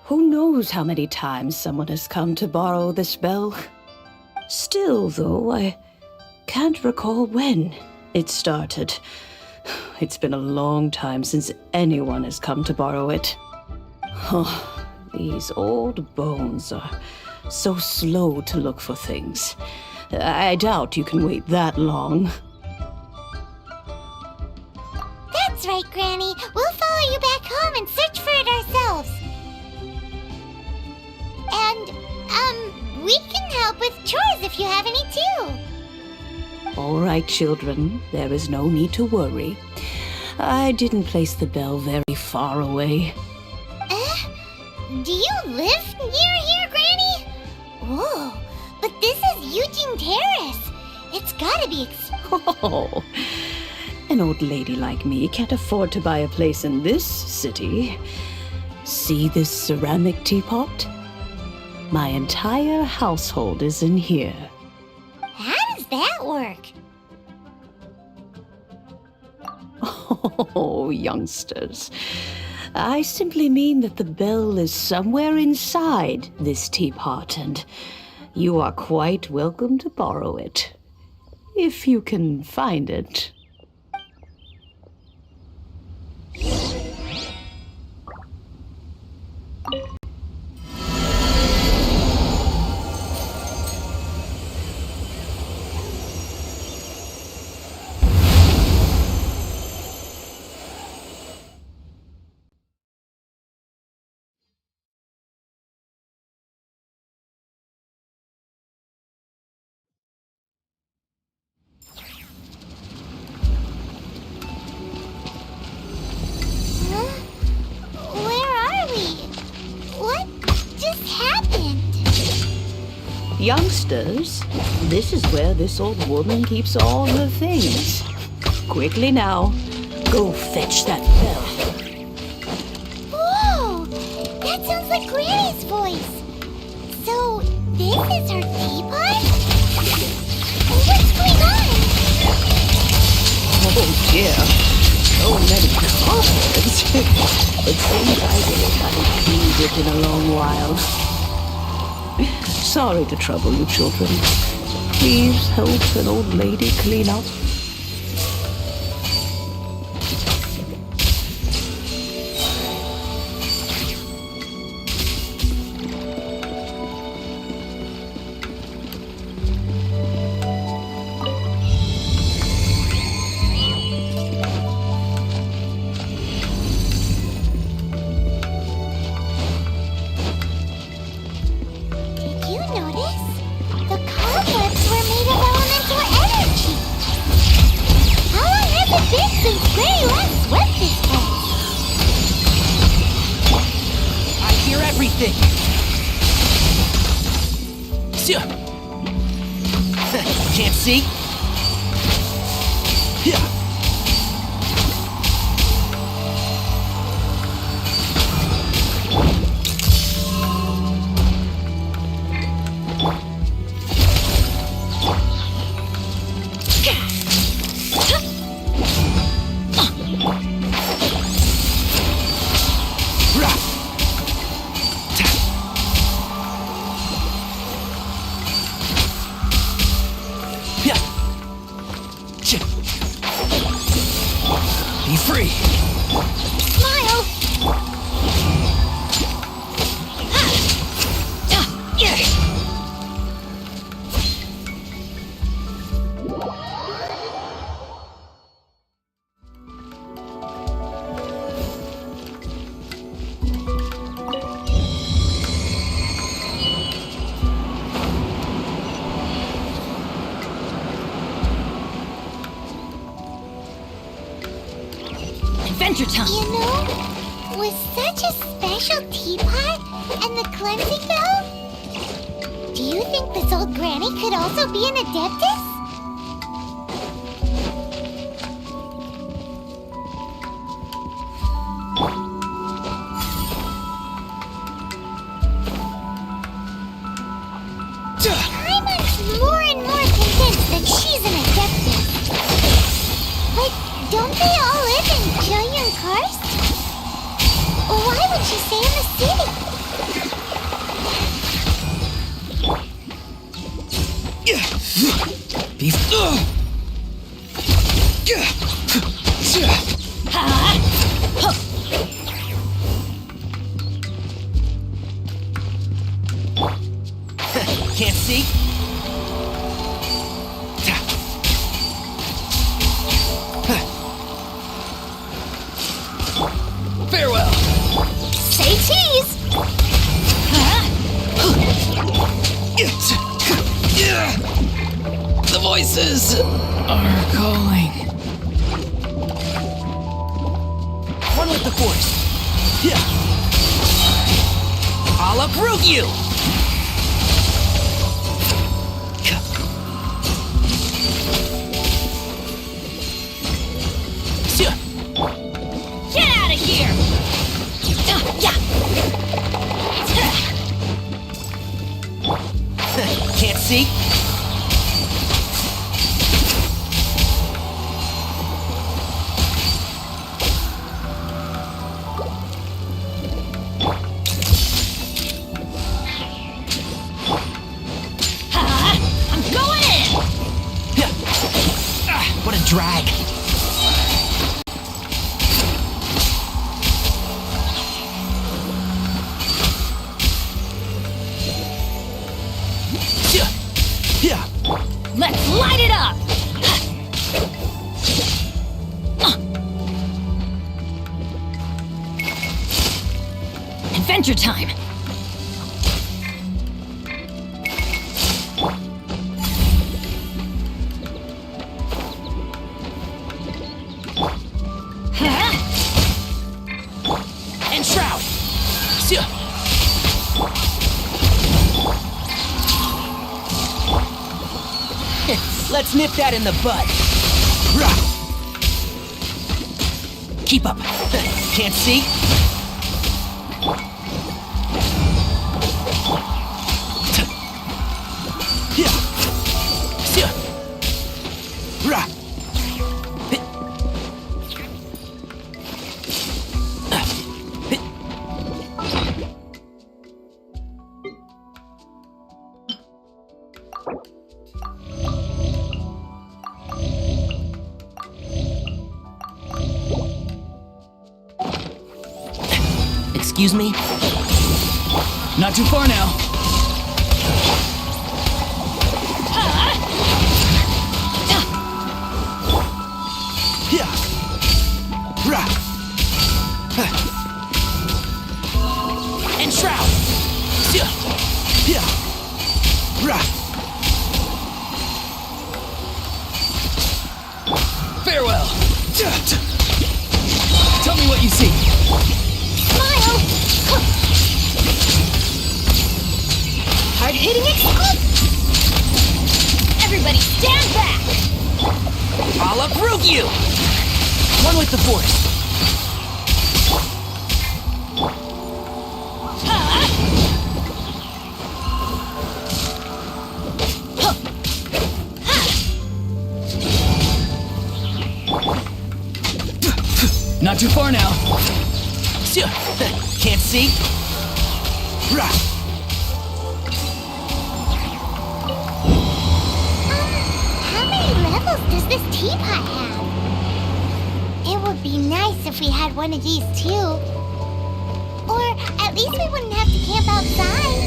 who knows how many times someone has come to borrow this bell. Still, though, I can't recall when it started. It's been a long time since anyone has come to borrow it. Oh, these old bones are so slow to look for things. I doubt you can wait that long. That's right, Granny. We'll follow you back home and search for it ourselves. And, we can help with chores if you have any too. All right, children. There is no need to worry. I didn't place the bell very far away. Do you live near here, Granny? Whoa, but this is Eugene Terrace. It's gotta be Oh, an old lady like me can't afford to buy a place in this city. See this ceramic teapot? My entire household is in here. How does that work? Oh, youngsters. I simply mean that the bell is somewhere inside this teapot, and you are quite welcome to borrow it, if you can find it. Youngsters, this is where this old woman keeps all her things. Quickly now, go fetch that bell. Whoa! That sounds like Granny's voice. So, this is her teapot? What's going on? Oh dear, so many cobwebs. It seems I really haven't cleaned it in a long while. Sorry to trouble you, children. Please help an old lady clean up. been since Gray last swept this place. I hear everything. Can't see? Be free. Smile! Adventure time! You know, with such a special teapot and the cleansing bell, do you think this old granny could also be an adeptus? I'm more and more convinced that she's an adeptus. But don't they all live in Jillian Karst? Why would she stay in the city? Can't see? Farewell! Say cheese! The voices are calling. One with the force. I'll uproot you! Get out of here! Can't see? I'm going in! What a drag. Let's light it up! Adventure time! Enshroud! Let's nip that in the bud. Keep up. Can't see? Excuse me? Not too far now. Enshroud! Farewell! Tell me what you see. Smile! Hard-hitting exclusive! Everybody stand back! I'll approve you! One with the force. Not too far now. Can't see. How many levels does this teapot have? It would be nice if we had one of these too. Or at least we wouldn't have to camp outside.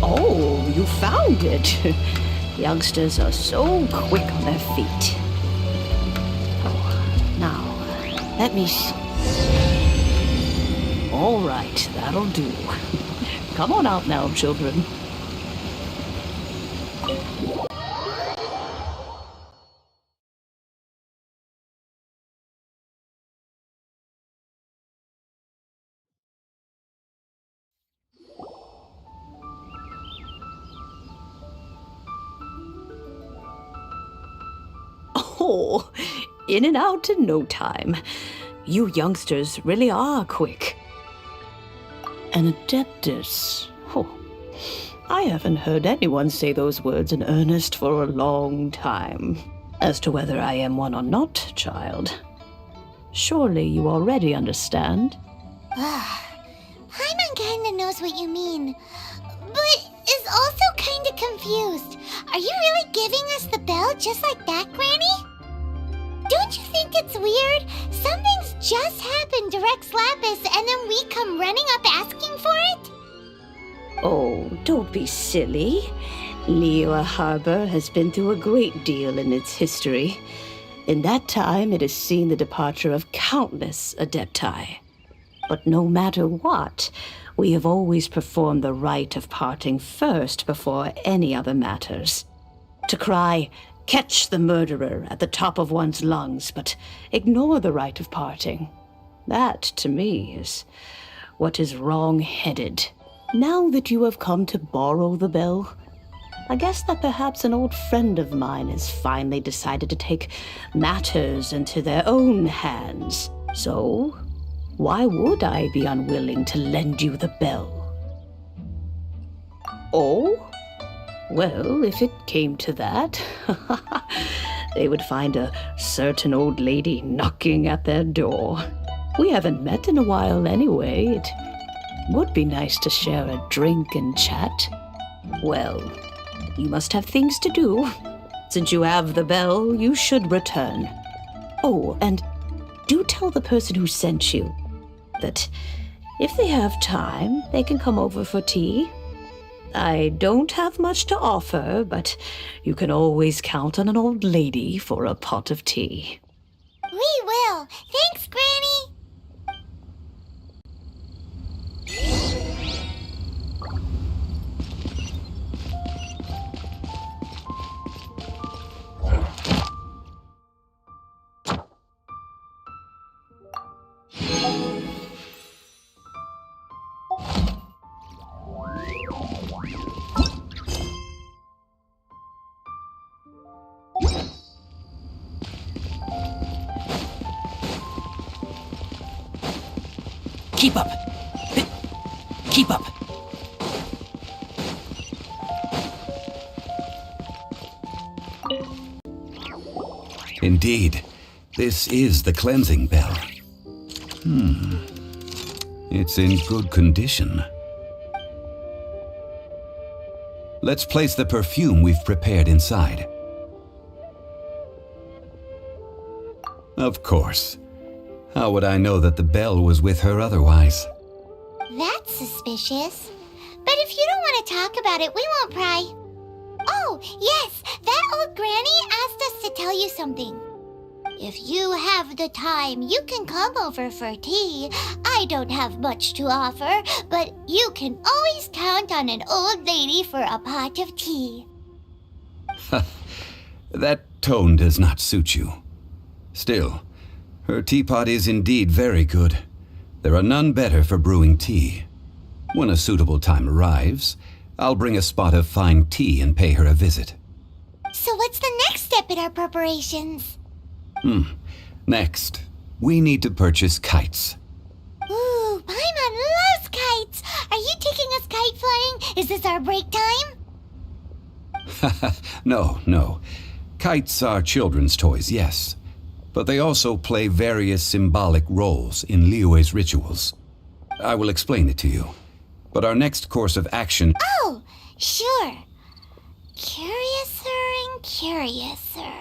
Oh, you found it. Youngsters are so quick on their feet. Oh, now, let me see. All right, that'll do. Come on out now, children. Oh, in and out in no time. You youngsters really are quick. An adeptus. Oh, I haven't heard anyone say those words in earnest for a long time. As to whether I am one or not, child, surely you already understand. Paimon kinda knows what you mean, but is also kinda confused. Are you really giving us the bell just like that, Granny? Don't you think it's weird? Something's just happened to Rex Lapis and then we come running up asking for it? Oh, don't be silly. Liyue Harbor has been through a great deal in its history. In that time, it has seen the departure of countless adepti. But no matter what, we have always performed the rite of parting first before any other matters. To cry, "Catch the murderer," at the top of one's lungs, but ignore the rite of parting. That, to me, is what is wrong-headed. Now that you have come to borrow the bell, I guess that perhaps an old friend of mine has finally decided to take matters into their own hands. So, why would I be unwilling to lend you the bell? Oh? Well, if it came to that, they would find a certain old lady knocking at their door. We haven't met in a while anyway. It would be nice to share a drink and chat. Well, you must have things to do. Since you have the bell, you should return. Oh, and do tell the person who sent you that if they have time, they can come over for tea. I don't have much to offer, but you can always count on an old lady for a pot of tea. We will. Thanks, Granny. Keep up. Keep up. Indeed, this is the cleansing bell. It's in good condition. Let's place the perfume we've prepared inside. Of course. How would I know that the bell was with her otherwise? That's suspicious. But if you don't want to talk about it, we won't pry. Oh, yes, that old granny asked us to tell you something. If you have the time, you can come over for tea. I don't have much to offer, but you can always count on an old lady for a pot of tea. That tone does not suit you. Still, her teapot is indeed very good. There are none better for brewing tea. When a suitable time arrives, I'll bring a spot of fine tea and pay her a visit. So what's the next step in our preparations? Next, we need to purchase kites. Ooh, Paimon loves kites! Are you taking us kite flying? Is this our break time? No. Kites are children's toys, yes. But they also play various symbolic roles in Liyue's rituals. I will explain it to you. But our next course of action... Oh, sure. Curiouser and curiouser.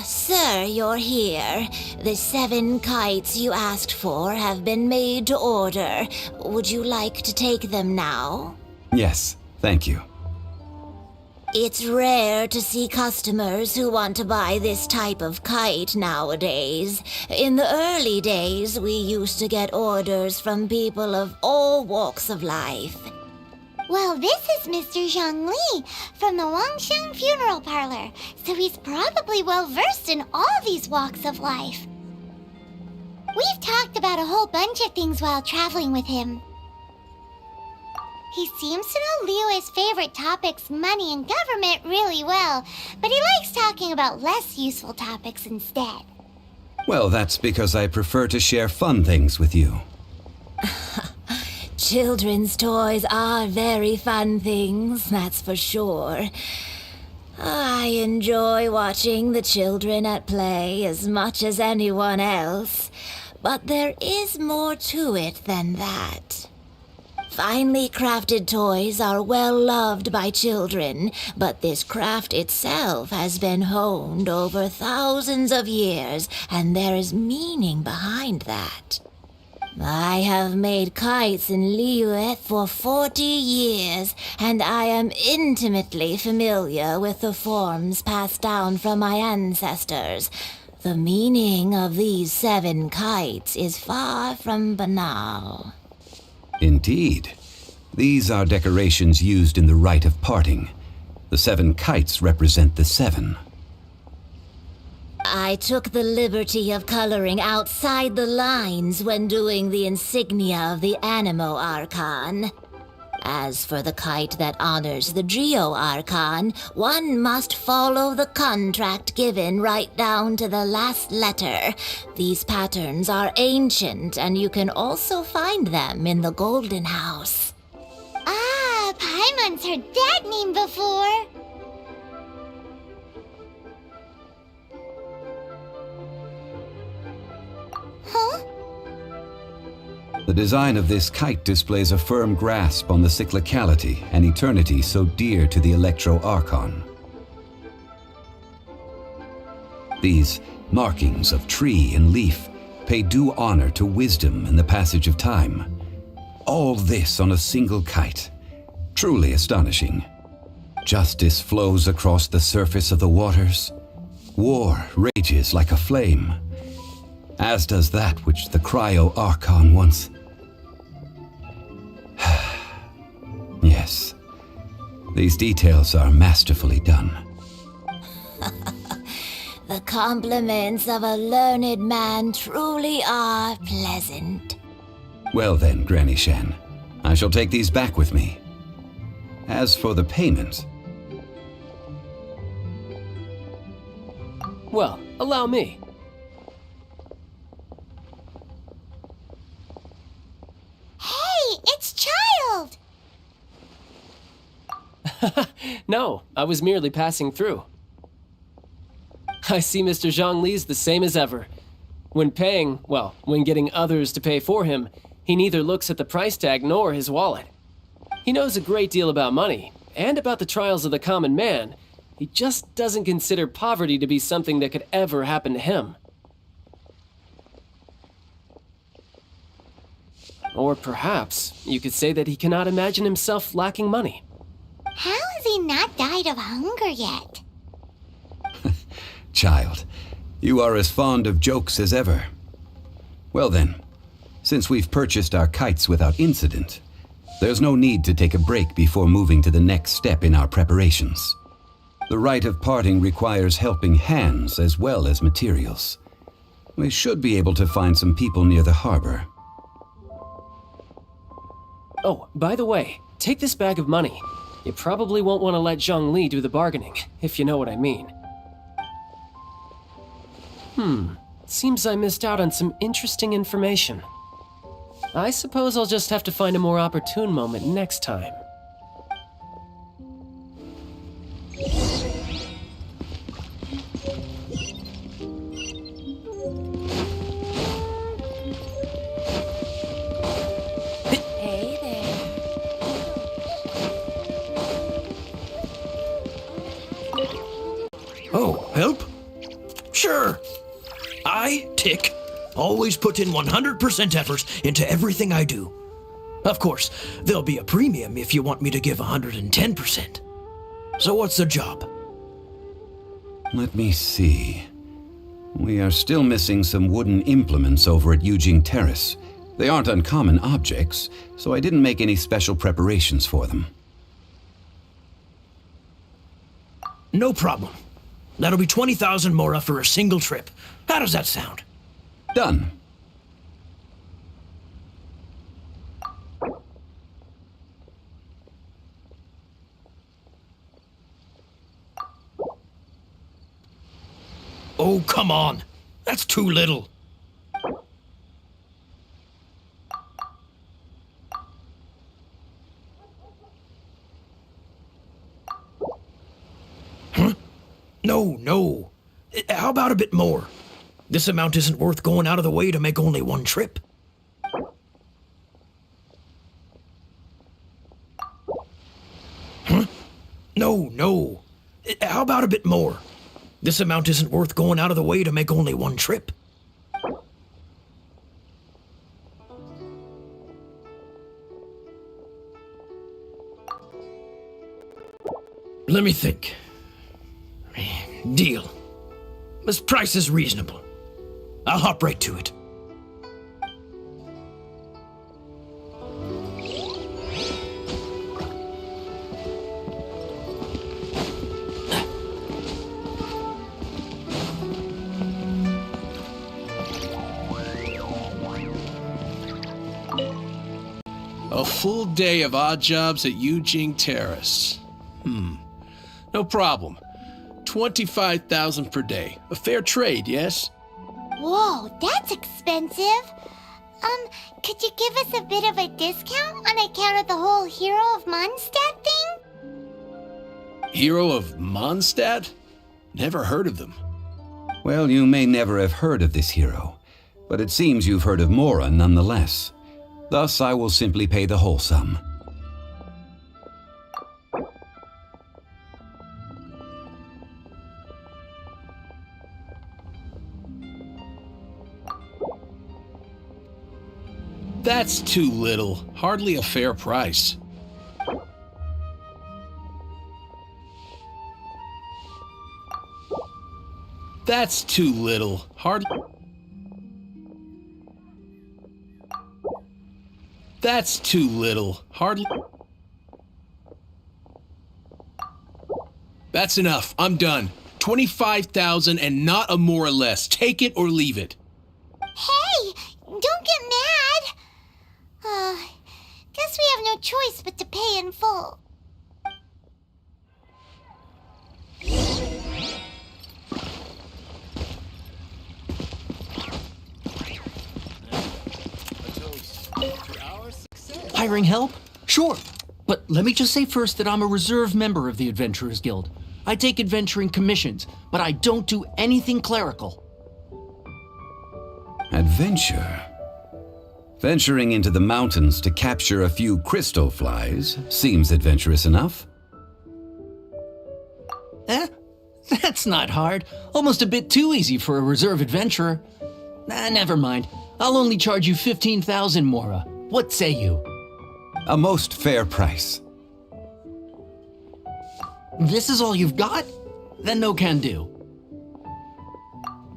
Sir, you're here. The 7 kites you asked for have been made to order. Would you like to take them now? Yes, thank you. It's rare to see customers who want to buy this type of kite nowadays. In the early days, we used to get orders from people of all walks of life. Well, this is Mr. Zhongli from the Wangsheng Funeral Parlor, so he's probably well-versed in all these walks of life. We've talked about a whole bunch of things while traveling with him. He seems to know Liyue's favorite topics, money and government, really well, but he likes talking about less useful topics instead. Well, that's because I prefer to share fun things with you. Children's toys are very fun things, that's for sure. I enjoy watching the children at play as much as anyone else, but there is more to it than that. Finely crafted toys are well loved by children, but this craft itself has been honed over thousands of years, and there is meaning behind that. I have made kites in Liyue for 40 years, and I am intimately familiar with the forms passed down from my ancestors. The meaning of these 7 kites is far from banal. Indeed. These are decorations used in the rite of parting. The 7 kites represent the 7. I took the liberty of coloring outside the lines when doing the insignia of the Animo Archon. As for the kite that honors the Geo Archon, one must follow the contract given right down to the last letter. These patterns are ancient, and you can also find them in the Golden House. Ah, Paimon's heard that name before. Huh? The design of this kite displays a firm grasp on the cyclicality and eternity so dear to the Electro Archon. These markings of tree and leaf pay due honor to wisdom and the passage of time. All this on a single kite. Truly astonishing. Justice flows across the surface of the waters. War rages like a flame. As does that which the Cryo Archon once... Yes, these details are masterfully done. The compliments of a learned man truly are pleasant. Well then, Granny Shan, I shall take these back with me. As for the payment... Well, allow me. Hey, it's Child! No, I was merely passing through. I see Mr. Zhongli's the same as ever. When paying, well, when getting others to pay for him, he neither looks at the price tag nor his wallet. He knows a great deal about money, and about the trials of the common man. He just doesn't consider poverty to be something that could ever happen to him. Or perhaps you could say that he cannot imagine himself lacking money. How has he not died of hunger yet? Child, you are as fond of jokes as ever. Well then, since we've purchased our kites without incident, there's no need to take a break before moving to the next step in our preparations. The rite of parting requires helping hands as well as materials. We should be able to find some people near the harbor. Oh, by the way, take this bag of money. You probably won't want to let Zhongli do the bargaining, if you know what I mean. Seems I missed out on some interesting information. I suppose I'll just have to find a more opportune moment next time. Hey there. Oh, help? Sure. I, Tick, always put in 100% effort into everything I do. Of course, there'll be a premium if you want me to give 110%. So what's the job? Let me see. We are still missing some wooden implements over at Yujing Terrace. They aren't uncommon objects, so I didn't make any special preparations for them. No problem. That'll be 20,000 mora for a single trip. How does that sound? Done. Oh, come on. That's too little. Huh? No. How about a bit more? This amount isn't worth going out of the way to make only one trip. Huh? No. How about a bit more? This amount isn't worth going out of the way to make only one trip. Let me think. Deal. This price is reasonable. I'll hop right to it. A full day of odd jobs at Yujing Terrace. No problem. 25,000 per day. A fair trade, yes? Whoa, that's expensive. Could you give us a bit of a discount on account of the whole Hero of Mondstadt thing? Hero of Mondstadt? Never heard of them. Well, you may never have heard of this hero, but it seems you've heard of Mora nonetheless. Thus, I will simply pay the whole sum. That's too little. Hardly a fair price. That's too little. That's too little. That's enough. I'm done. 25,000 and not a more or less. Take it or leave it. Hey, don't get mad. Guess we have no choice but to pay in full. Hiring help? Sure. But let me just say first that I'm a reserve member of the Adventurers Guild. I take adventuring commissions, but I don't do anything clerical. Adventure? Venturing into the mountains to capture a few crystal flies seems adventurous enough. That's not hard. Almost a bit too easy for a reserve adventurer. Never mind. I'll only charge you 15,000 Mora. What say you? A most fair price. This is all you've got? Then no can do.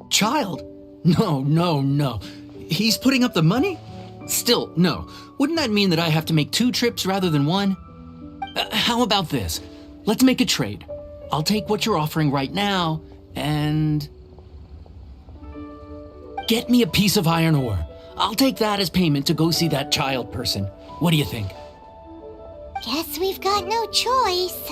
Child? No. He's putting up the money? Still, no. Wouldn't that mean that I have to make 2 trips rather than 1? How about this? Let's make a trade. I'll take what you're offering right now, and... get me a piece of iron ore. I'll take that as payment to go see that child person. What do you think? Guess we've got no choice.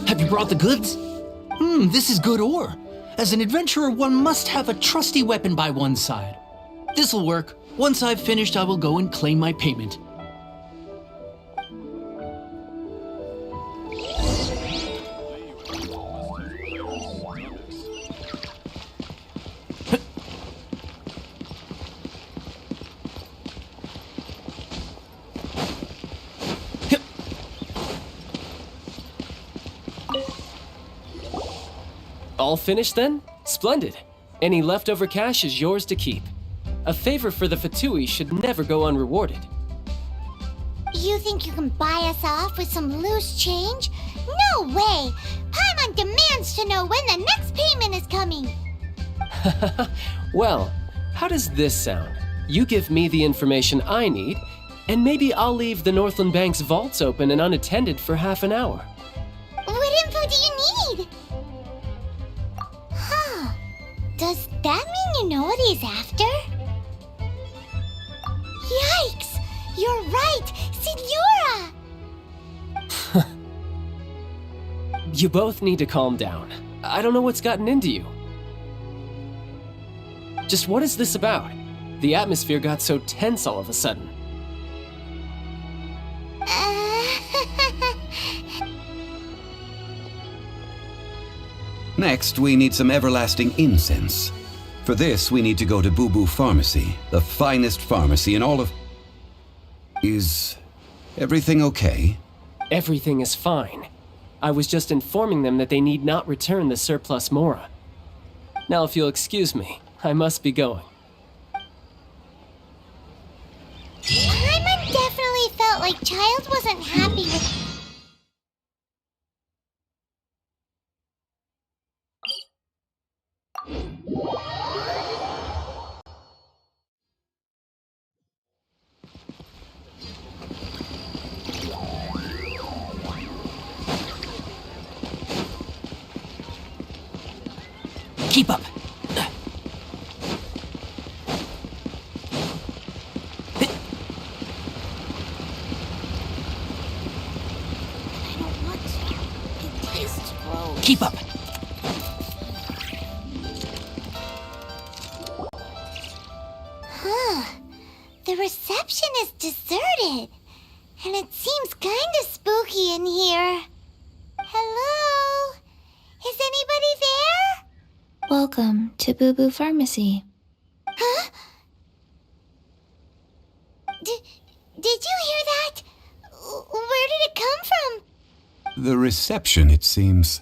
Have you brought the goods? This is good ore. As an adventurer, one must have a trusty weapon by one's side. This'll work. Once I've finished, I will go and claim my payment. All finished then? Splendid. Any leftover cash is yours to keep. A favor for the Fatui should never go unrewarded. You think you can buy us off with some loose change? No way! Paimon demands to know when the next payment is coming! Well, how does this sound? You give me the information I need, and maybe I'll leave the Northland Bank's vaults open and unattended for half an hour. What info do you need? Does that mean you know what he's after? Yikes! You're right! Signora! You both need to calm down. I don't know what's gotten into you. Just what is this about? The atmosphere got so tense all of a sudden. Next, we need some everlasting incense. For this, we need to go to Boo Boo Pharmacy, the finest pharmacy in all of... Is everything okay? Everything is fine. I was just informing them that they need not return the surplus Mora. Now, if you'll excuse me, I must be going. Paimon definitely felt like Child wasn't happy with... Keep up. Keep up. The reception is deserted. And it seems kinda spooky in here. Hello? Is anybody there? Welcome to Boo Boo Pharmacy. Huh? Did you hear that? Where did it come from? The reception, it seems.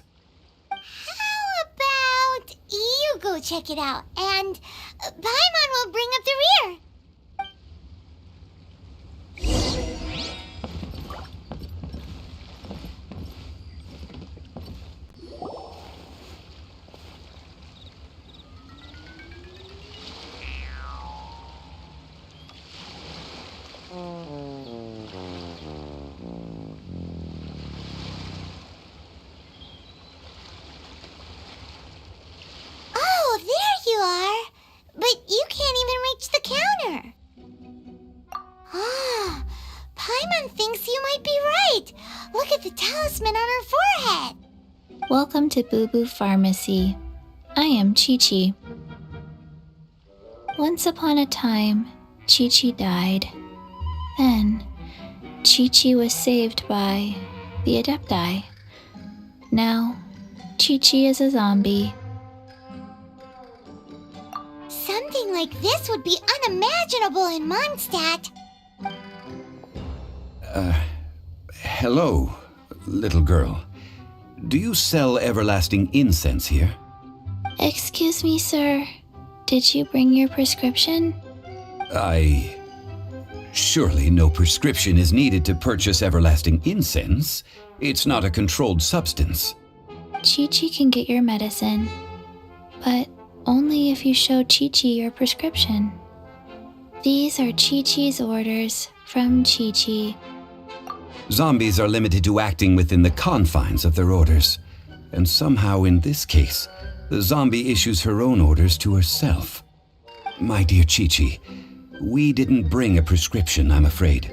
How about you go check it out, and Paimon will bring up the rear. Oh, there you are! But you can't even reach the counter. Ah, Paimon thinks you might be right. Look at the talisman on her forehead. Welcome to Boo Boo Pharmacy. I am Qixing. Once upon a time, Qixing died. Then, Qixing was saved by the adepti. Now, Qixing is a zombie. Something like this would be unimaginable in Mondstadt. Hello, little girl. Do you sell everlasting incense here? Excuse me, sir. Did you bring your prescription? Surely no prescription is needed to purchase everlasting incense. It's not a controlled substance. Qixing can get your medicine, but only if you show Qixing your prescription. These are Qixing's orders from Qixing. Zombies are limited to acting within the confines of their orders. And somehow in this case, the zombie issues her own orders to herself. My dear Qixing, we didn't bring a prescription, I'm afraid.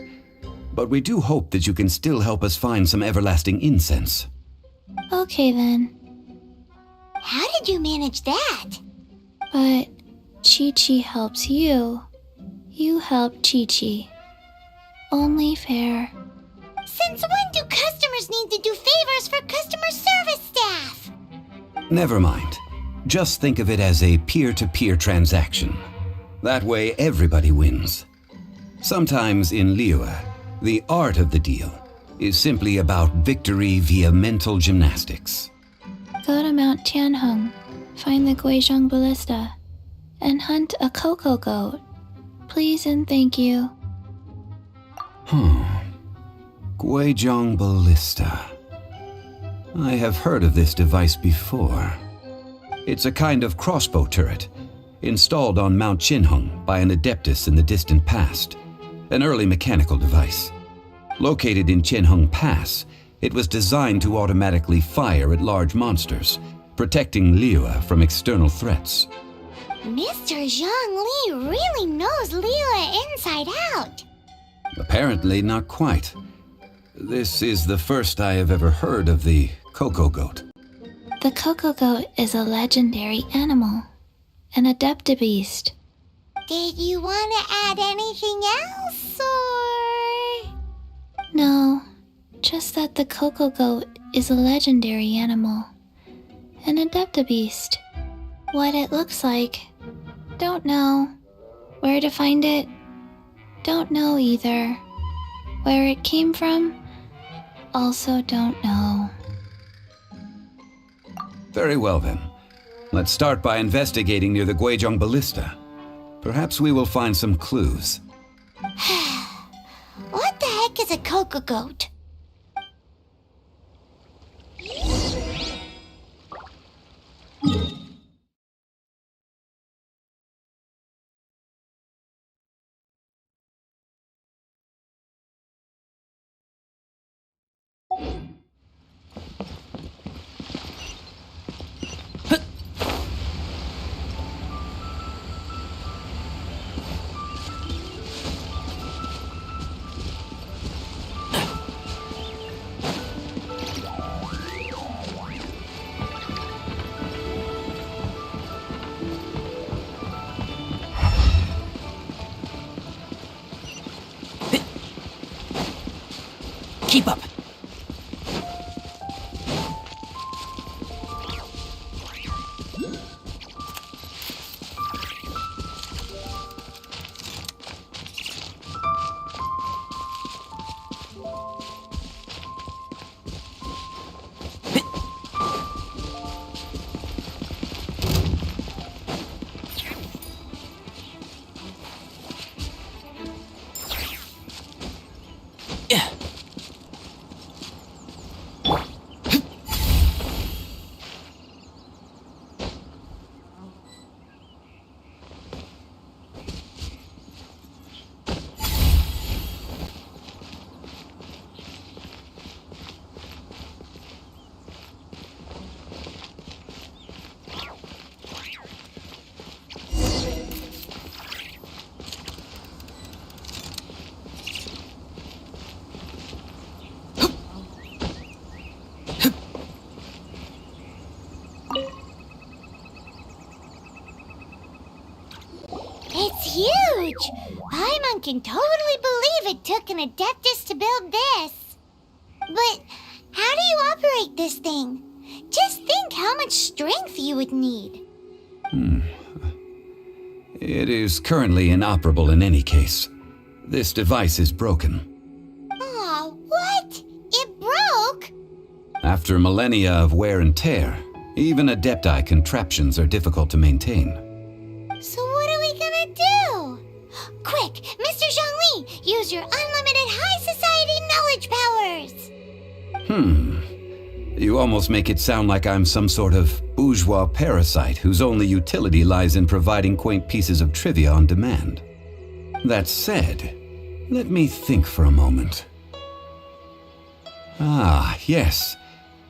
But we do hope that you can still help us find some everlasting incense. Okay then. How did you manage that? But Qixing helps you. You help Qixing. Only fair. Since when do customers need to do favors for customer service staff? Never mind. Just think of it as a peer-to-peer transaction. That way everybody wins. Sometimes in Liyue, the art of the deal is simply about victory via mental gymnastics. Go to Mount Tianheng, find the Guizhong Ballista, and hunt a cocoa goat. Please and thank you. Guizhong Ballista. I have heard of this device before. It's a kind of crossbow turret, installed on Mount Tianheng by an adeptus in the distant past, an early mechanical device. Located in Tianheng Pass, it was designed to automatically fire at large monsters, protecting Liyue from external threats. Mr. Zhang Li really knows Liyue inside out. Apparently not quite. This is the first I have ever heard of the cocoa goat. The cocoa goat is a legendary animal, an adepti beast. Did you want to add anything else, or...? No, just that the cocoa goat is a legendary animal, an adepti beast. What it looks like, don't know. Where to find it, don't know either. Where it came from, also don't know. Very well then. Let's start by investigating near the Guizhong Ballista. Perhaps we will find some clues. What the heck is a cocoa goat? Keep up. It's huge! Paimon can totally believe it took an adeptus to build this. But how do you operate this thing? Just think how much strength you would need. It is currently inoperable in any case. This device is broken. Aw, what? It broke? After millennia of wear and tear, even adepti contraptions are difficult to maintain. So what are we gonna do? Quick, Mr. Zhongli, use your unlimited high society knowledge powers! You almost make it sound like I'm some sort of bourgeois parasite whose only utility lies in providing quaint pieces of trivia on demand. That said, let me think for a moment. Ah, yes.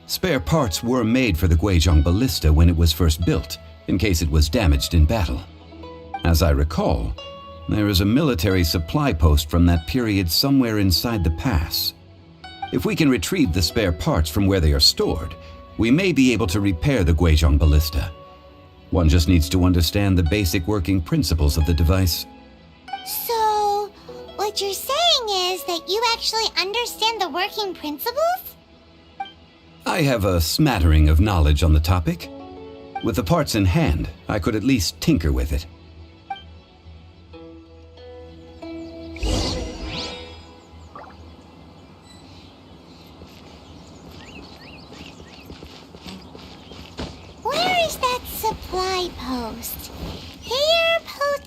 Spare parts were made for the Guizhong Ballista when it was first built, in case it was damaged in battle. As I recall, there is a military supply post from that period somewhere inside the pass. If we can retrieve the spare parts from where they are stored, we may be able to repair the Guizhong Ballista. One just needs to understand the basic working principles of the device. So, what you're saying is that you actually understand the working principles? I have a smattering of knowledge on the topic. With the parts in hand, I could at least tinker with it. Where is that supply post? Here, post.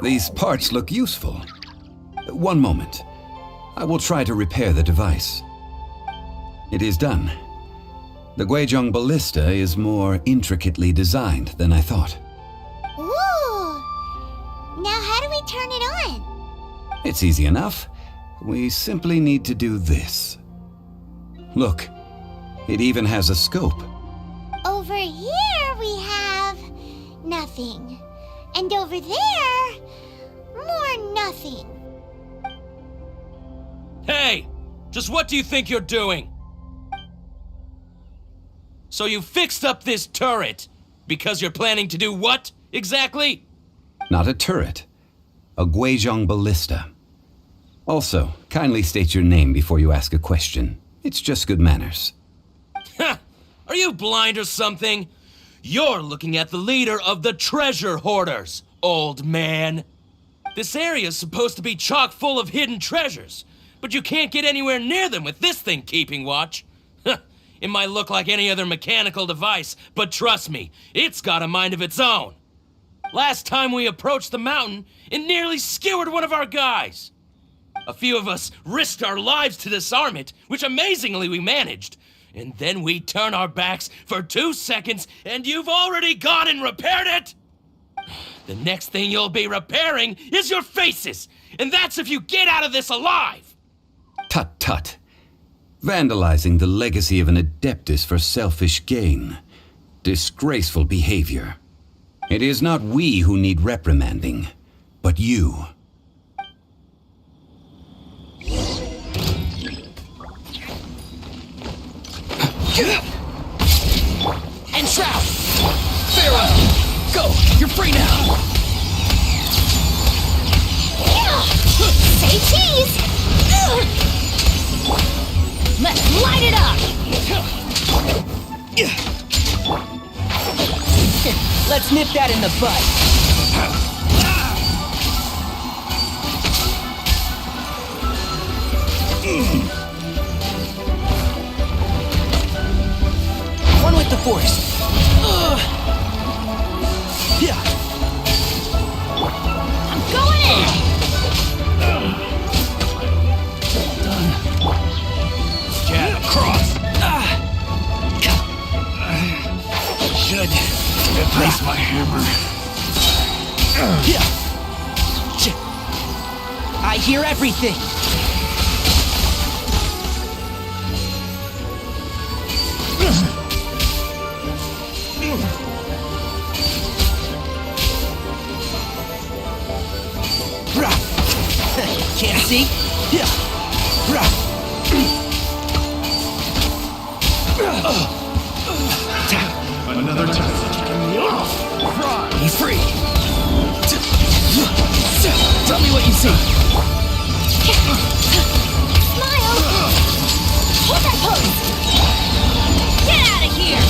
These parts look useful. One moment. I will try to repair the device. It is done. The Guizhong Ballista is more intricately designed than I thought. Ooh! Now how do we turn it on? It's easy enough. We simply need to do this. Look, it even has a scope. Over here we have nothing. And over there, more nothing. Hey! Just what do you think you're doing? So you fixed up this turret because you're planning to do what, exactly? Not a turret. A Guizhong Ballista. Also, kindly state your name before you ask a question. It's just good manners. Ha! Are you blind or something? You're looking at the leader of the treasure hoarders, old man. This area's supposed to be chock full of hidden treasures, but you can't get anywhere near them with this thing keeping watch. It might look like any other mechanical device, but trust me, it's got a mind of its own. Last time we approached the mountain, it nearly skewered one of our guys. A few of us risked our lives to disarm it, which amazingly we managed. and then we turn our backs for 2 seconds, and you've already gone and repaired it? The next thing you'll be repairing is your faces, and that's if you get out of this alive! Tut tut. Vandalizing the legacy of an adeptus for selfish gain. Disgraceful behavior. It is not we who need reprimanding, but you. And Shroud! Farewell! Go! You're free now! Say cheese! Let's light it up! Let's nip that in the bud. One with the force. Yeah. I'm going in! Done. Jab across. Should replace my hammer. Yeah. I hear everything. Can't see? Yeah. Another test. Be free. Tell me what you see. Smile! Hold that pose! Get out of here!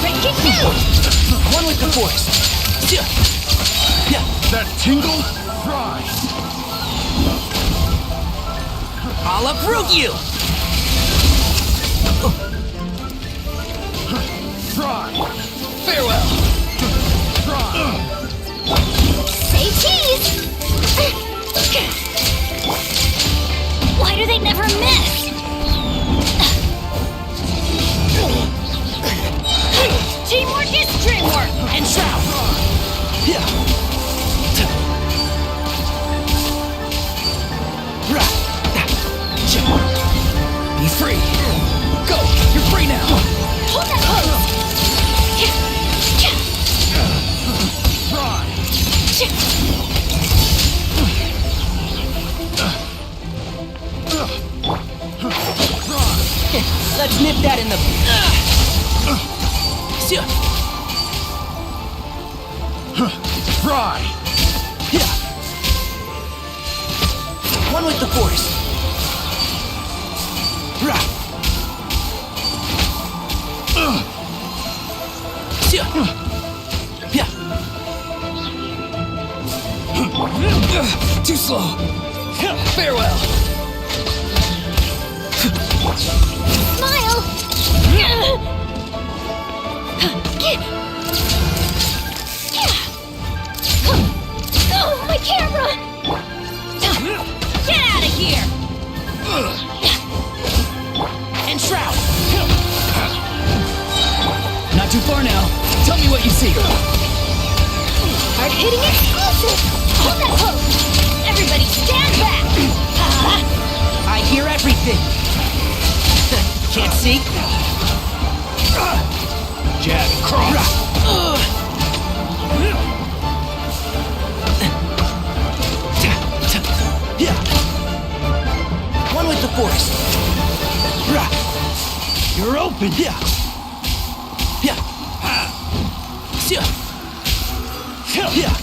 Red kick two! One with the force. Yeah. That tingle? Fry. I'll uproot you! Fry. Farewell. Fry. Say cheese! Why do they never miss? Teamwork is dreamwork! And Shroud. Yeah. Be free. Go. You're free now. Hold that pose! Fry. Let's nip that in the... Fry. Yeah. One with the force. Yeah. Too slow. Farewell. Smile! Oh, my camera! Get out of here! And Shroud. Not too far now. Tell me what you see. Hard hitting exclusive! Hold that pose! Everybody stand back! I hear everything. Can't see? Jab cross. Yeah. One with the force. You're open. Yeah. Yeah. Yeah.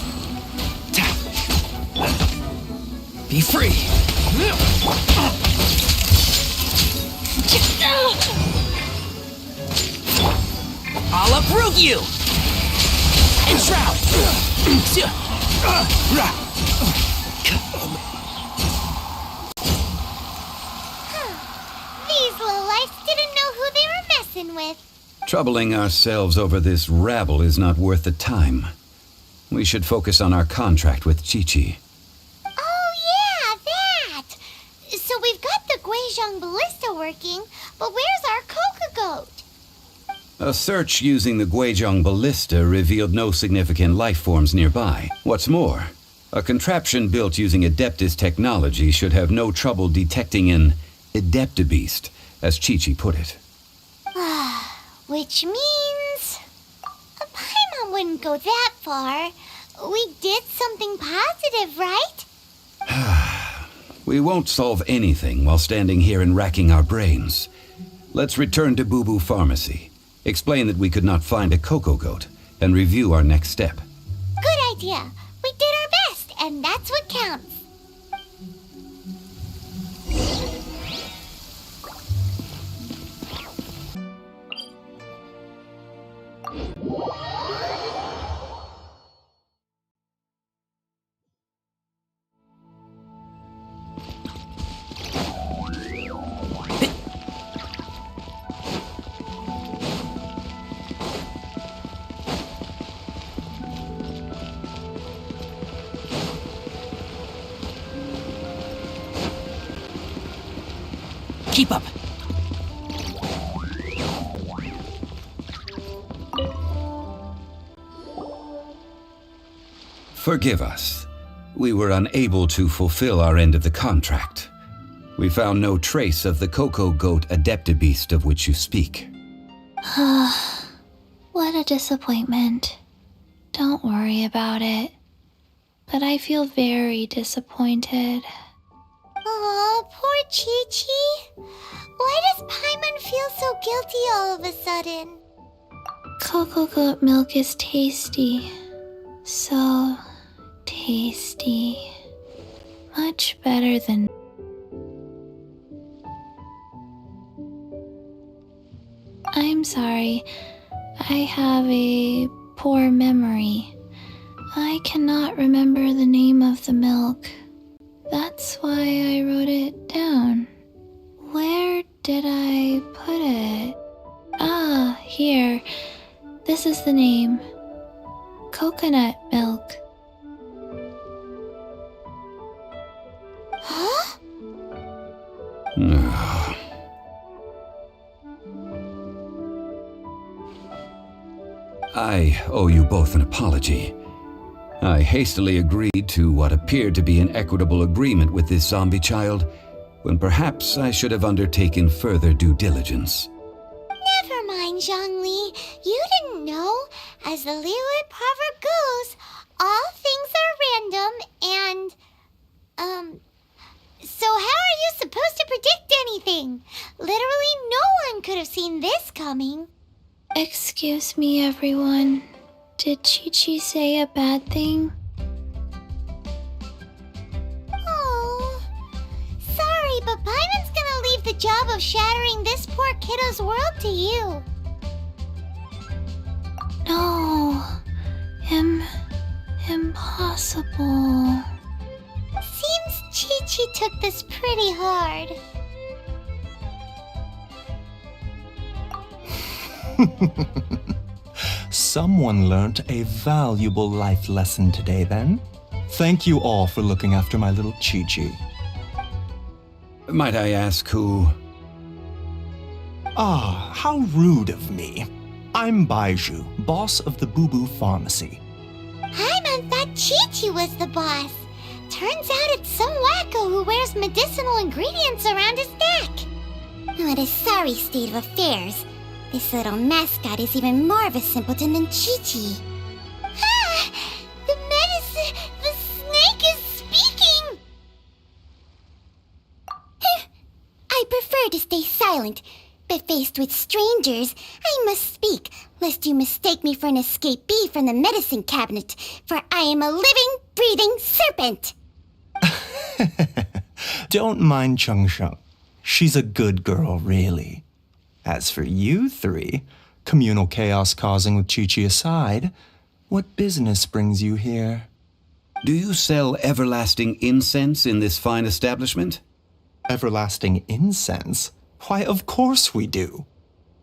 Be free. I'll uproot you! And Shroud. These lowlifes didn't know who they were messing with. Troubling ourselves over this rabble is not worth the time. We should focus on our contract with Qixing. Oh, yeah, that! So we've got the Gui Guizhong ballista working, but where's our coca goat? A search using the Guizhong ballista revealed no significant life forms nearby. What's more, a contraption built using Adeptis technology should have no trouble detecting an adepti, as Qixing put it. Which means... Paimon wouldn't go that far. We did something positive, right? We won't solve anything while standing here and racking our brains. Let's return to Boo Boo Pharmacy, explain that we could not find a cocoa goat, and review our next step. Good idea. We did our best, and that's what counts. Keep up. Forgive us. We were unable to fulfill our end of the contract. We found no trace of the cocoa goat adepti of which you speak. What a disappointment. Don't worry about it. But I feel very disappointed. Aw, poor Qixing. Why does Paimon feel so guilty all of a sudden? Cocoa goat milk is tasty. So tasty. Much better than... I'm sorry. I have a poor memory. I cannot remember the name of the milk. That's why I wrote it down. Where did I put it? Ah, here. This is the name. Coconut milk. Huh? I owe you both an apology. I hastily agreed to what appeared to be an equitable agreement with this zombie child, when perhaps I should have undertaken further due diligence. Never mind, Zhongli. You didn't know. As the Liyue proverb goes, all things are random and... So how are you supposed to predict anything? Literally no one could have seen this coming. Excuse me, everyone. Did Qixing say a bad thing? Oh, sorry, but Paimon's gonna leave the job of shattering this poor kiddo's world to you. No. Impossible. Seems Qixing took this pretty hard. Someone learnt a valuable life lesson today, then. Thank you all for looking after my little Qixing. Might I ask who? Ah, how rude of me. I'm Baizhu, boss of the Boo Boo Pharmacy. Paimon thought Qixing was the boss. Turns out it's some wacko who wears medicinal ingredients around his neck. What a sorry state of affairs. This little mascot is even more of a simpleton than Qixing. Ah! The snake is speaking! I prefer to stay silent, but faced with strangers, I must speak, lest you mistake me for an escapee from the medicine cabinet, for I am a living, breathing serpent! Don't mind Chung Sheng. She's a good girl, really. As for you three, communal chaos causing with Qixing aside, what business brings you here? Do you sell everlasting incense in this fine establishment? Everlasting incense? Why, of course we do.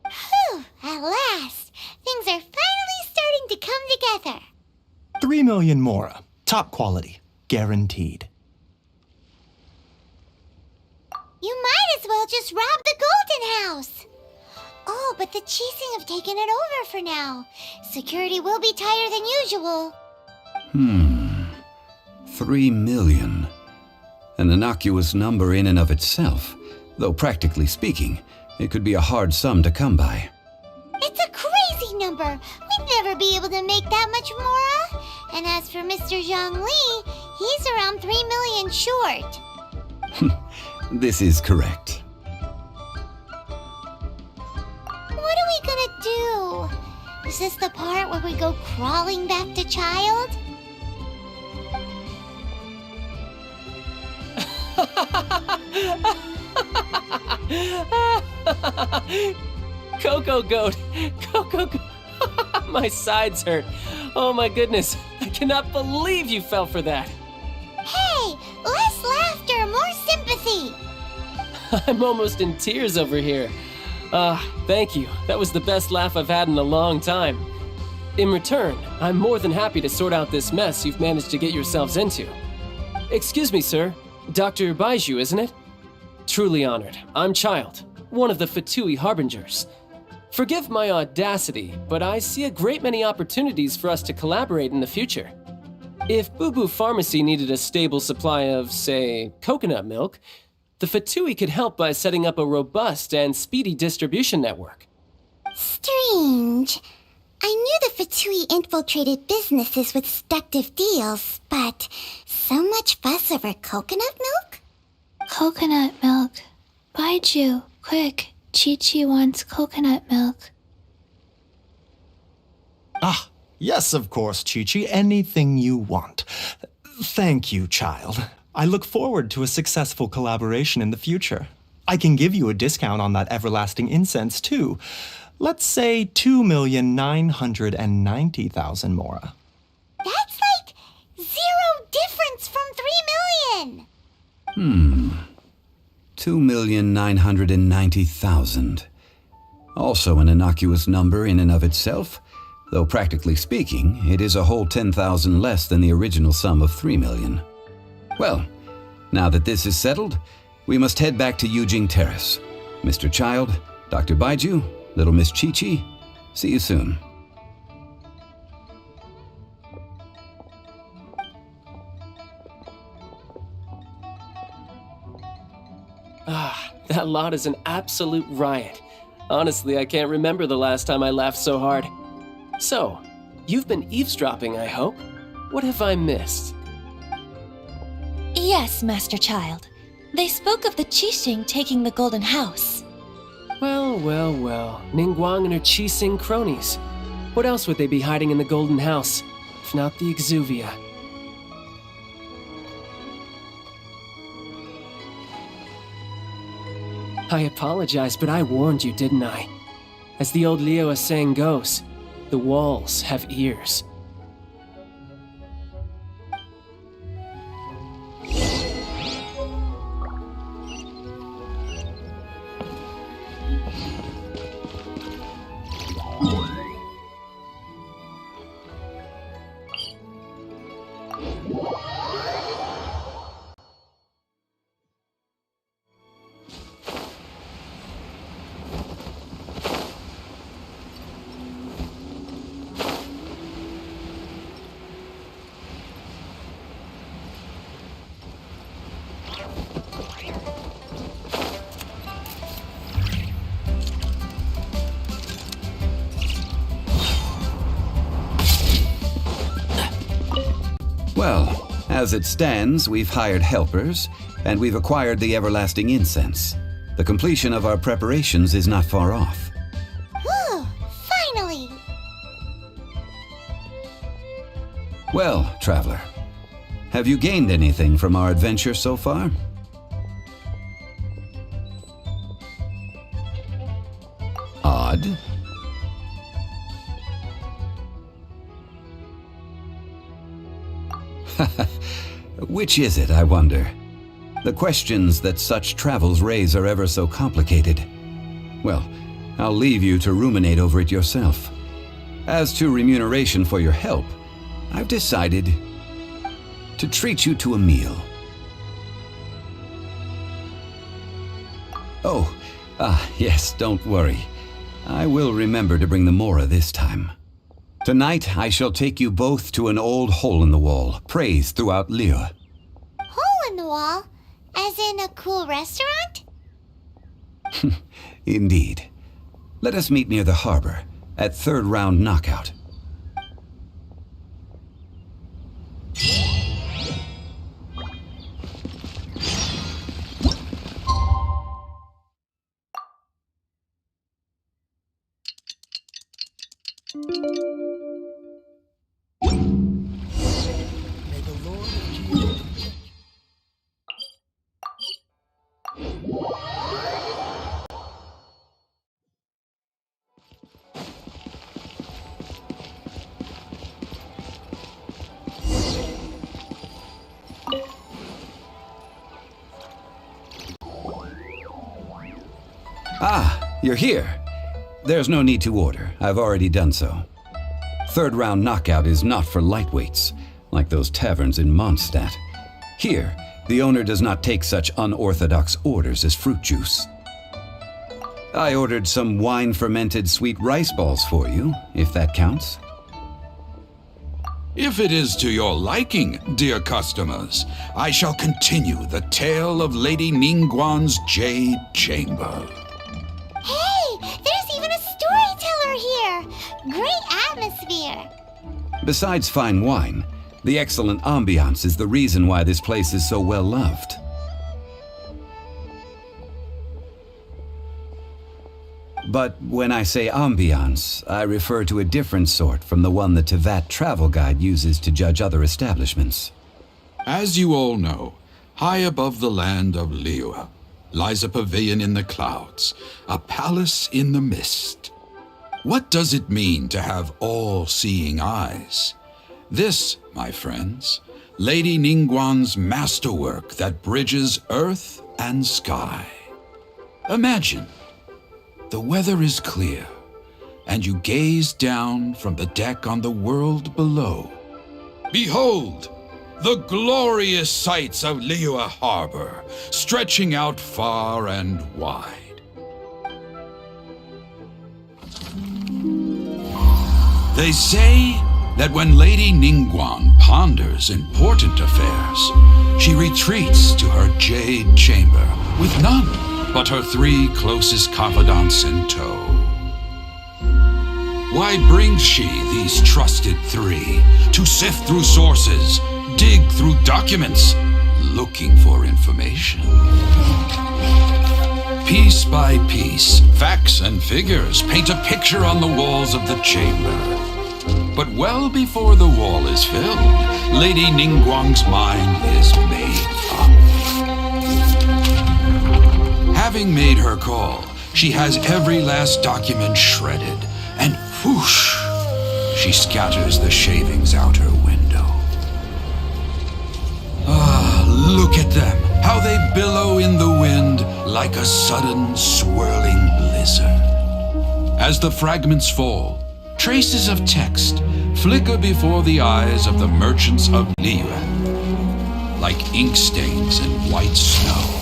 Whew, at last. Things are finally starting to come together. 3 million mora. Top quality. Guaranteed. You might as well they'll just rob the Golden House. Oh, but the Qixing have taken it over for now. Security will be tighter than usual. 3 million. An innocuous number in and of itself, though practically speaking, it could be a hard sum to come by. It's a crazy number. We'd never be able to make that much, Mora. And as for Mr. Zhongli, he's around 3 million short. This is correct. What are we gonna do? Is this the part where we go crawling back to child? Coco Goat! Coco Goat! My sides hurt. Oh my goodness. I cannot believe you fell for that. Hey, less laughter, more sympathy. I'm almost in tears over here. Thank you. That was the best laugh I've had in a long time. In return, I'm more than happy to sort out this mess you've managed to get yourselves into. Excuse me, sir. Dr. Baiju, isn't it? Truly honored. I'm Child, one of the Fatui Harbingers. Forgive my audacity, but I see a great many opportunities for us to collaborate in the future. If Boo Boo Pharmacy needed a stable supply of, say, coconut milk, the Fatui could help by setting up a robust and speedy distribution network. Strange. I knew the Fatui infiltrated businesses with seductive deals, but so much fuss over coconut milk? Coconut milk. Baiju, quick. Chi-Chi wants coconut milk. Ah, yes, of course, Chi-Chi. Anything you want. Thank you, child. I look forward to a successful collaboration in the future. I can give you a discount on that everlasting incense, too. Let's say 2,990,000 Mora. That's like 0 difference from 3 million. 2,990,000. Also an innocuous number in and of itself, though practically speaking, it is a whole 10,000 less than the original sum of 3 million. Well, now that this is settled, we must head back to Yujing Terrace. Mr. Child, Dr. Baiju, Little Miss Chi-Chi, see you soon. That lot is an absolute riot. Honestly, I can't remember the last time I laughed so hard. So, you've been eavesdropping, I hope? What have I missed? Yes, Master Child. They spoke of the Qixing taking the Golden House. Well. Ningguang and her Qixing cronies. What else would they be hiding in the Golden House, if not the Exuvia? I apologize, but I warned you, didn't I? As the old Liyue saying goes, the walls have ears. Well, as it stands, we've hired helpers, and we've acquired the everlasting incense. The completion of our preparations is not far off. Whew, finally! Well, traveler, have you gained anything from our adventure so far? Odd. Which is it, I wonder? The questions that such travels raise are ever so complicated. Well, I'll leave you to ruminate over it yourself. As to remuneration for your help, I've decided to treat you to a meal. Oh, yes, don't worry. I will remember to bring the Mora this time. Tonight, I shall take you both to an old hole-in-the-wall, praised throughout Liyue. Hole in the wall? As in a cool restaurant? Indeed. Let us meet near the harbor, at third round knockout. Ah, you're here. There's no need to order. I've already done so. Third round knockout is not for lightweights, like those taverns in Mondstadt. Here, the owner does not take such unorthodox orders as fruit juice. I ordered some wine-fermented sweet rice balls for you, if that counts. If it is to your liking, dear customers, I shall continue the tale of Lady Ningguang's Jade Chamber. Hey, there's even a storyteller here! Great atmosphere! Besides fine wine, the excellent ambiance is the reason why this place is so well loved. But when I say ambiance, I refer to a different sort from the one the Tevat travel guide uses to judge other establishments. As you all know, high above the land of Liyue lies a pavilion in the clouds, a palace in the mist. What does it mean to have all-seeing eyes? This, my friends, Lady Ningguang's masterwork that bridges earth and sky. Imagine, the weather is clear, and you gaze down from the deck on the world below. Behold, the glorious sights of Liyue Harbor, stretching out far and wide. They say that when Lady Ningguang ponders important affairs, she retreats to her Jade Chamber with none but her 3 closest confidants in tow. Why brings she these trusted 3 to sift through sources, dig through documents, looking for information? Piece by piece, facts and figures paint a picture on the walls of the chamber. But well before the wall is filled, Lady Ningguang's mind is made up. Having made her call, she has every last document shredded, and whoosh, she scatters the shavings out her window. Ah, look at them, how they billow in the wind like a sudden swirling blizzard. As the fragments fall, traces of text flicker before the eyes of the merchants of Liyue, like ink stains in white snow.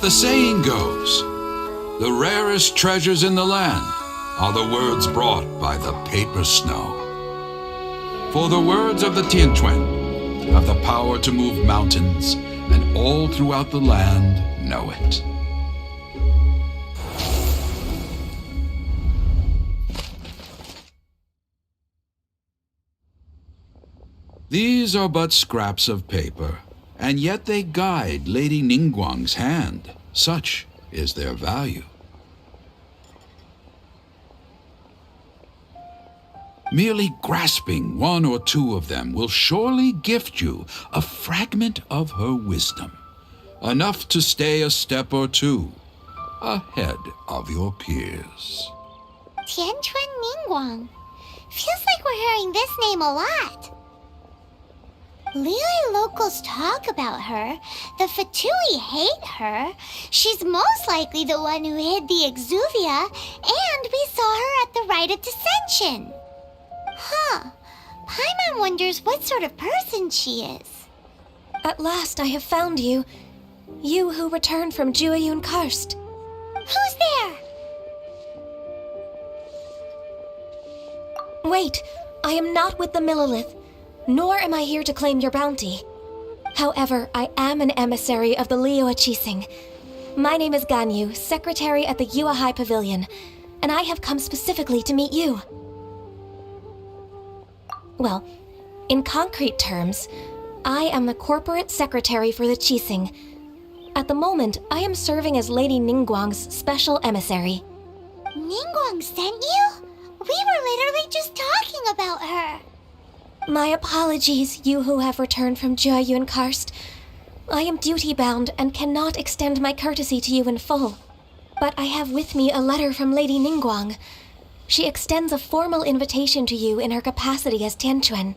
The saying goes, the rarest treasures in the land are the words brought by the paper snow. For the words of the Tianquan have the power to move mountains, and all throughout the land know it. These are but scraps of paper, and yet they guide Lady Ningguang's hand. Such is their value. Merely grasping 1 or 2 of them will surely gift you a fragment of her wisdom, enough to stay a step or 2 ahead of your peers. Tianquan Ningguang. Feels like we're hearing this name a lot. Liyue locals talk about her. The Fatui hate her. She's most likely the one who hid the exuvia, and we saw her at the rite of dissension. Huh. Paimon wonders what sort of person she is. At last I have found you. You who returned from Jueyun Karst. Who's there? Wait, I am not with the Millilith, nor am I here to claim your bounty. However, I am an emissary of the Liyue Qixing. My name is Ganyu, secretary at the Yue High Pavilion, and I have come specifically to meet you. Well, in concrete terms, I am the corporate secretary for the Qixing. At the moment, I am serving as Lady Ningguang's special emissary. Ningguang sent you? We were literally just talking about her. My apologies, you who have returned from Jueyun Karst. I am duty-bound and cannot extend my courtesy to you in full. But I have with me a letter from Lady Ningguang. She extends a formal invitation to you in her capacity as Tianquan.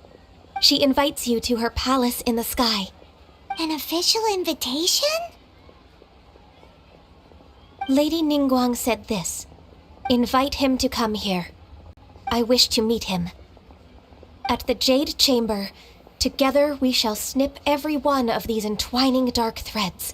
She invites you to her palace in the sky. An official invitation? Lady Ningguang said this. Invite him to come here. I wish to meet him. At the Jade Chamber, together we shall snip every one of these entwining dark threads.